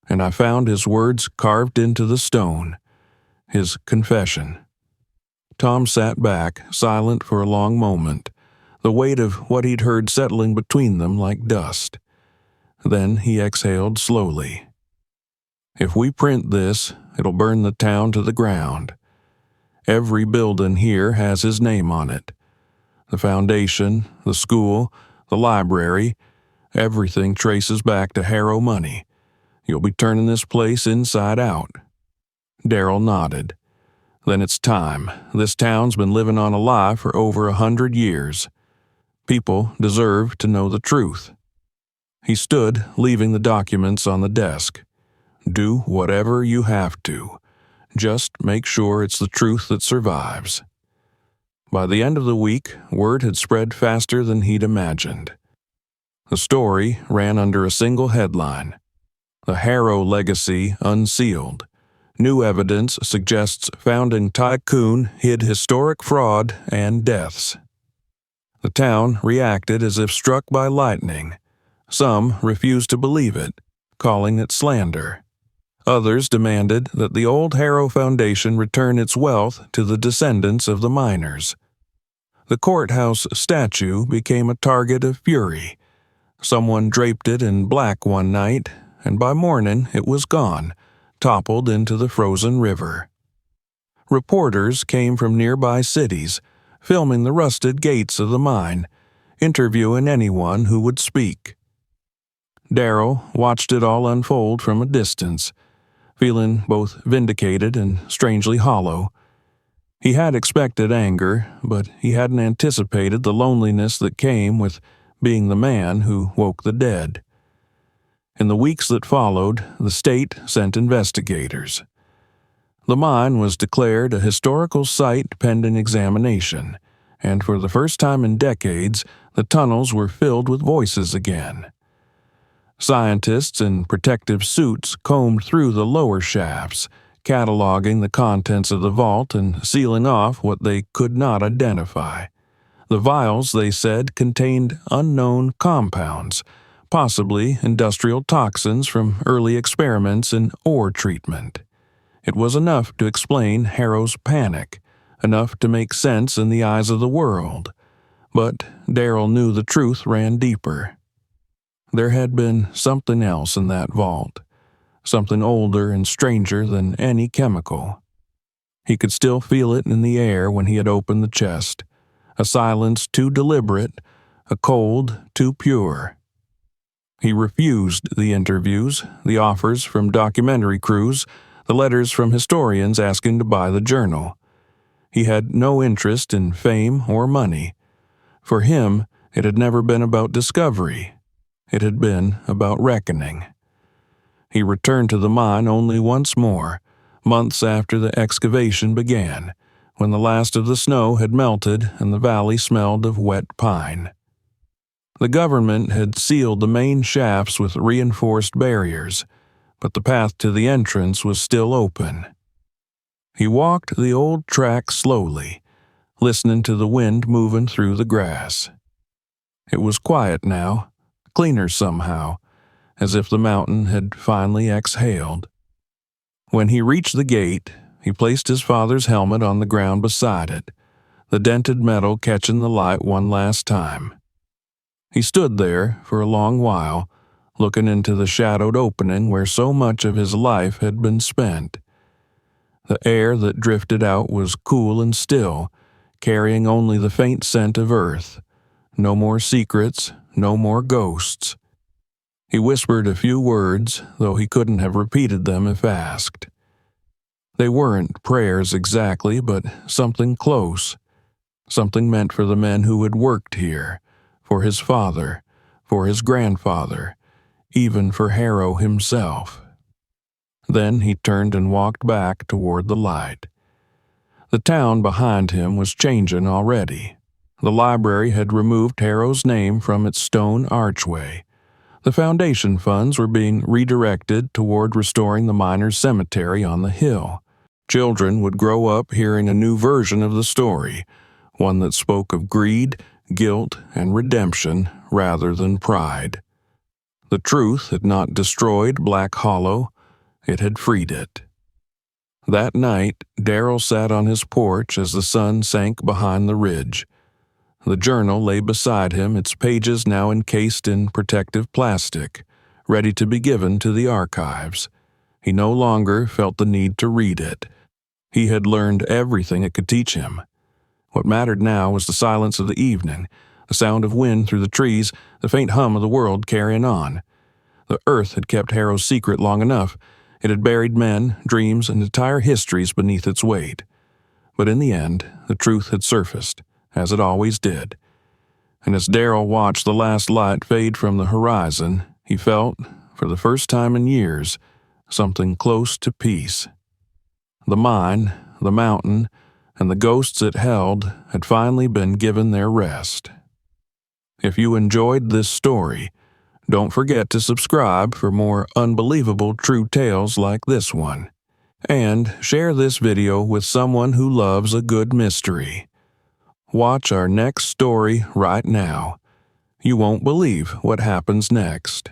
and I found his words carved into the stone. His confession." Tom sat back, silent for a long moment, the weight of what he'd heard settling between them like dust. Then he exhaled slowly. "If we print this, it'll burn the town to the ground. Every building here has his name on it. The foundation, the school, the library, everything traces back to Harrow money. You'll be turning this place inside out." Darrell nodded. "Then it's time. This town's been living on a lie for over 100 years. People deserve to know the truth." He stood, leaving the documents on the desk. Do whatever you have to. Just make sure it's the truth that survives. By the end of the week, word had spread faster than he'd imagined. The story ran under a single headline: The Harrow Legacy Unsealed. New evidence suggests founding tycoon hid historic fraud and deaths. The town reacted as if struck by lightning. Some refused to believe it, calling it slander. Others demanded that the old Harrow Foundation return its wealth to the descendants of the miners. The courthouse statue became a target of fury. Someone draped it in black one night, and by morning it was gone, toppled into the frozen river. Reporters came from nearby cities, filming the rusted gates of the mine, interviewing anyone who would speak. Darrell watched it all unfold from a distance, feeling both vindicated and strangely hollow. He had expected anger, but he hadn't anticipated the loneliness that came with being the man who woke the dead. In the weeks that followed, the state sent investigators. The mine was declared a historical site pending examination, and for the first time in decades, the tunnels were filled with voices again. Scientists in protective suits combed through the lower shafts, cataloging the contents of the vault and sealing off what they could not identify. The vials, they said, contained unknown compounds, possibly industrial toxins from early experiments in ore treatment. It was enough to explain Harrow's panic, enough to make sense in the eyes of the world. But Darrell knew the truth ran deeper. There had been something else in that vault, something older and stranger than any chemical. He could still feel it in the air when he had opened the chest, a silence too deliberate, a cold too pure. He refused the interviews, the offers from documentary crews, the letters from historians asking to buy the journal. He had no interest in fame or money. For him, it had never been about discovery. It had been about reckoning. He returned to the mine only once more, months after the excavation began, when the last of the snow had melted and the valley smelled of wet pine. The government had sealed the main shafts with reinforced barriers, but the path to the entrance was still open. He walked the old track slowly, listening to the wind moving through the grass. It was quiet now, cleaner somehow, as if the mountain had finally exhaled. When he reached the gate, he placed his father's helmet on the ground beside it, the dented metal catching the light one last time. He stood there for a long while, looking into the shadowed opening where so much of his life had been spent. The air that drifted out was cool and still, carrying only the faint scent of earth. No more secrets, no more ghosts. He whispered a few words, though he couldn't have repeated them if asked. They weren't prayers exactly, but something close, something meant for the men who had worked here, for his father, for his grandfather, even for Harrow himself. Then he turned and walked back toward the light. The town behind him was changing already. The library had removed Harrow's name from its stone archway. The foundation funds were being redirected toward restoring the miners' cemetery on the hill. Children would grow up hearing a new version of the story, one that spoke of greed, guilt, and redemption rather than pride. The truth had not destroyed Black Hollow, it had freed it. That night, Darrell sat on his porch as the sun sank behind the ridge. The journal lay beside him, its pages now encased in protective plastic, ready to be given to the archives. He no longer felt the need to read it. He had learned everything it could teach him. What mattered now was the silence of the evening, the sound of wind through the trees, the faint hum of the world carrying on. The earth had kept Harrow's secret long enough. It had buried men, dreams, and entire histories beneath its weight. But in the end, the truth had surfaced, as it always did. And as Darrell watched the last light fade from the horizon, he felt, for the first time in years, something close to peace. The mine, the mountain, and the ghosts it held had finally been given their rest. If you enjoyed this story, don't forget to subscribe for more unbelievable true tales like this one. And share this video with someone who loves a good mystery. Watch our next story right now. You won't believe what happens next.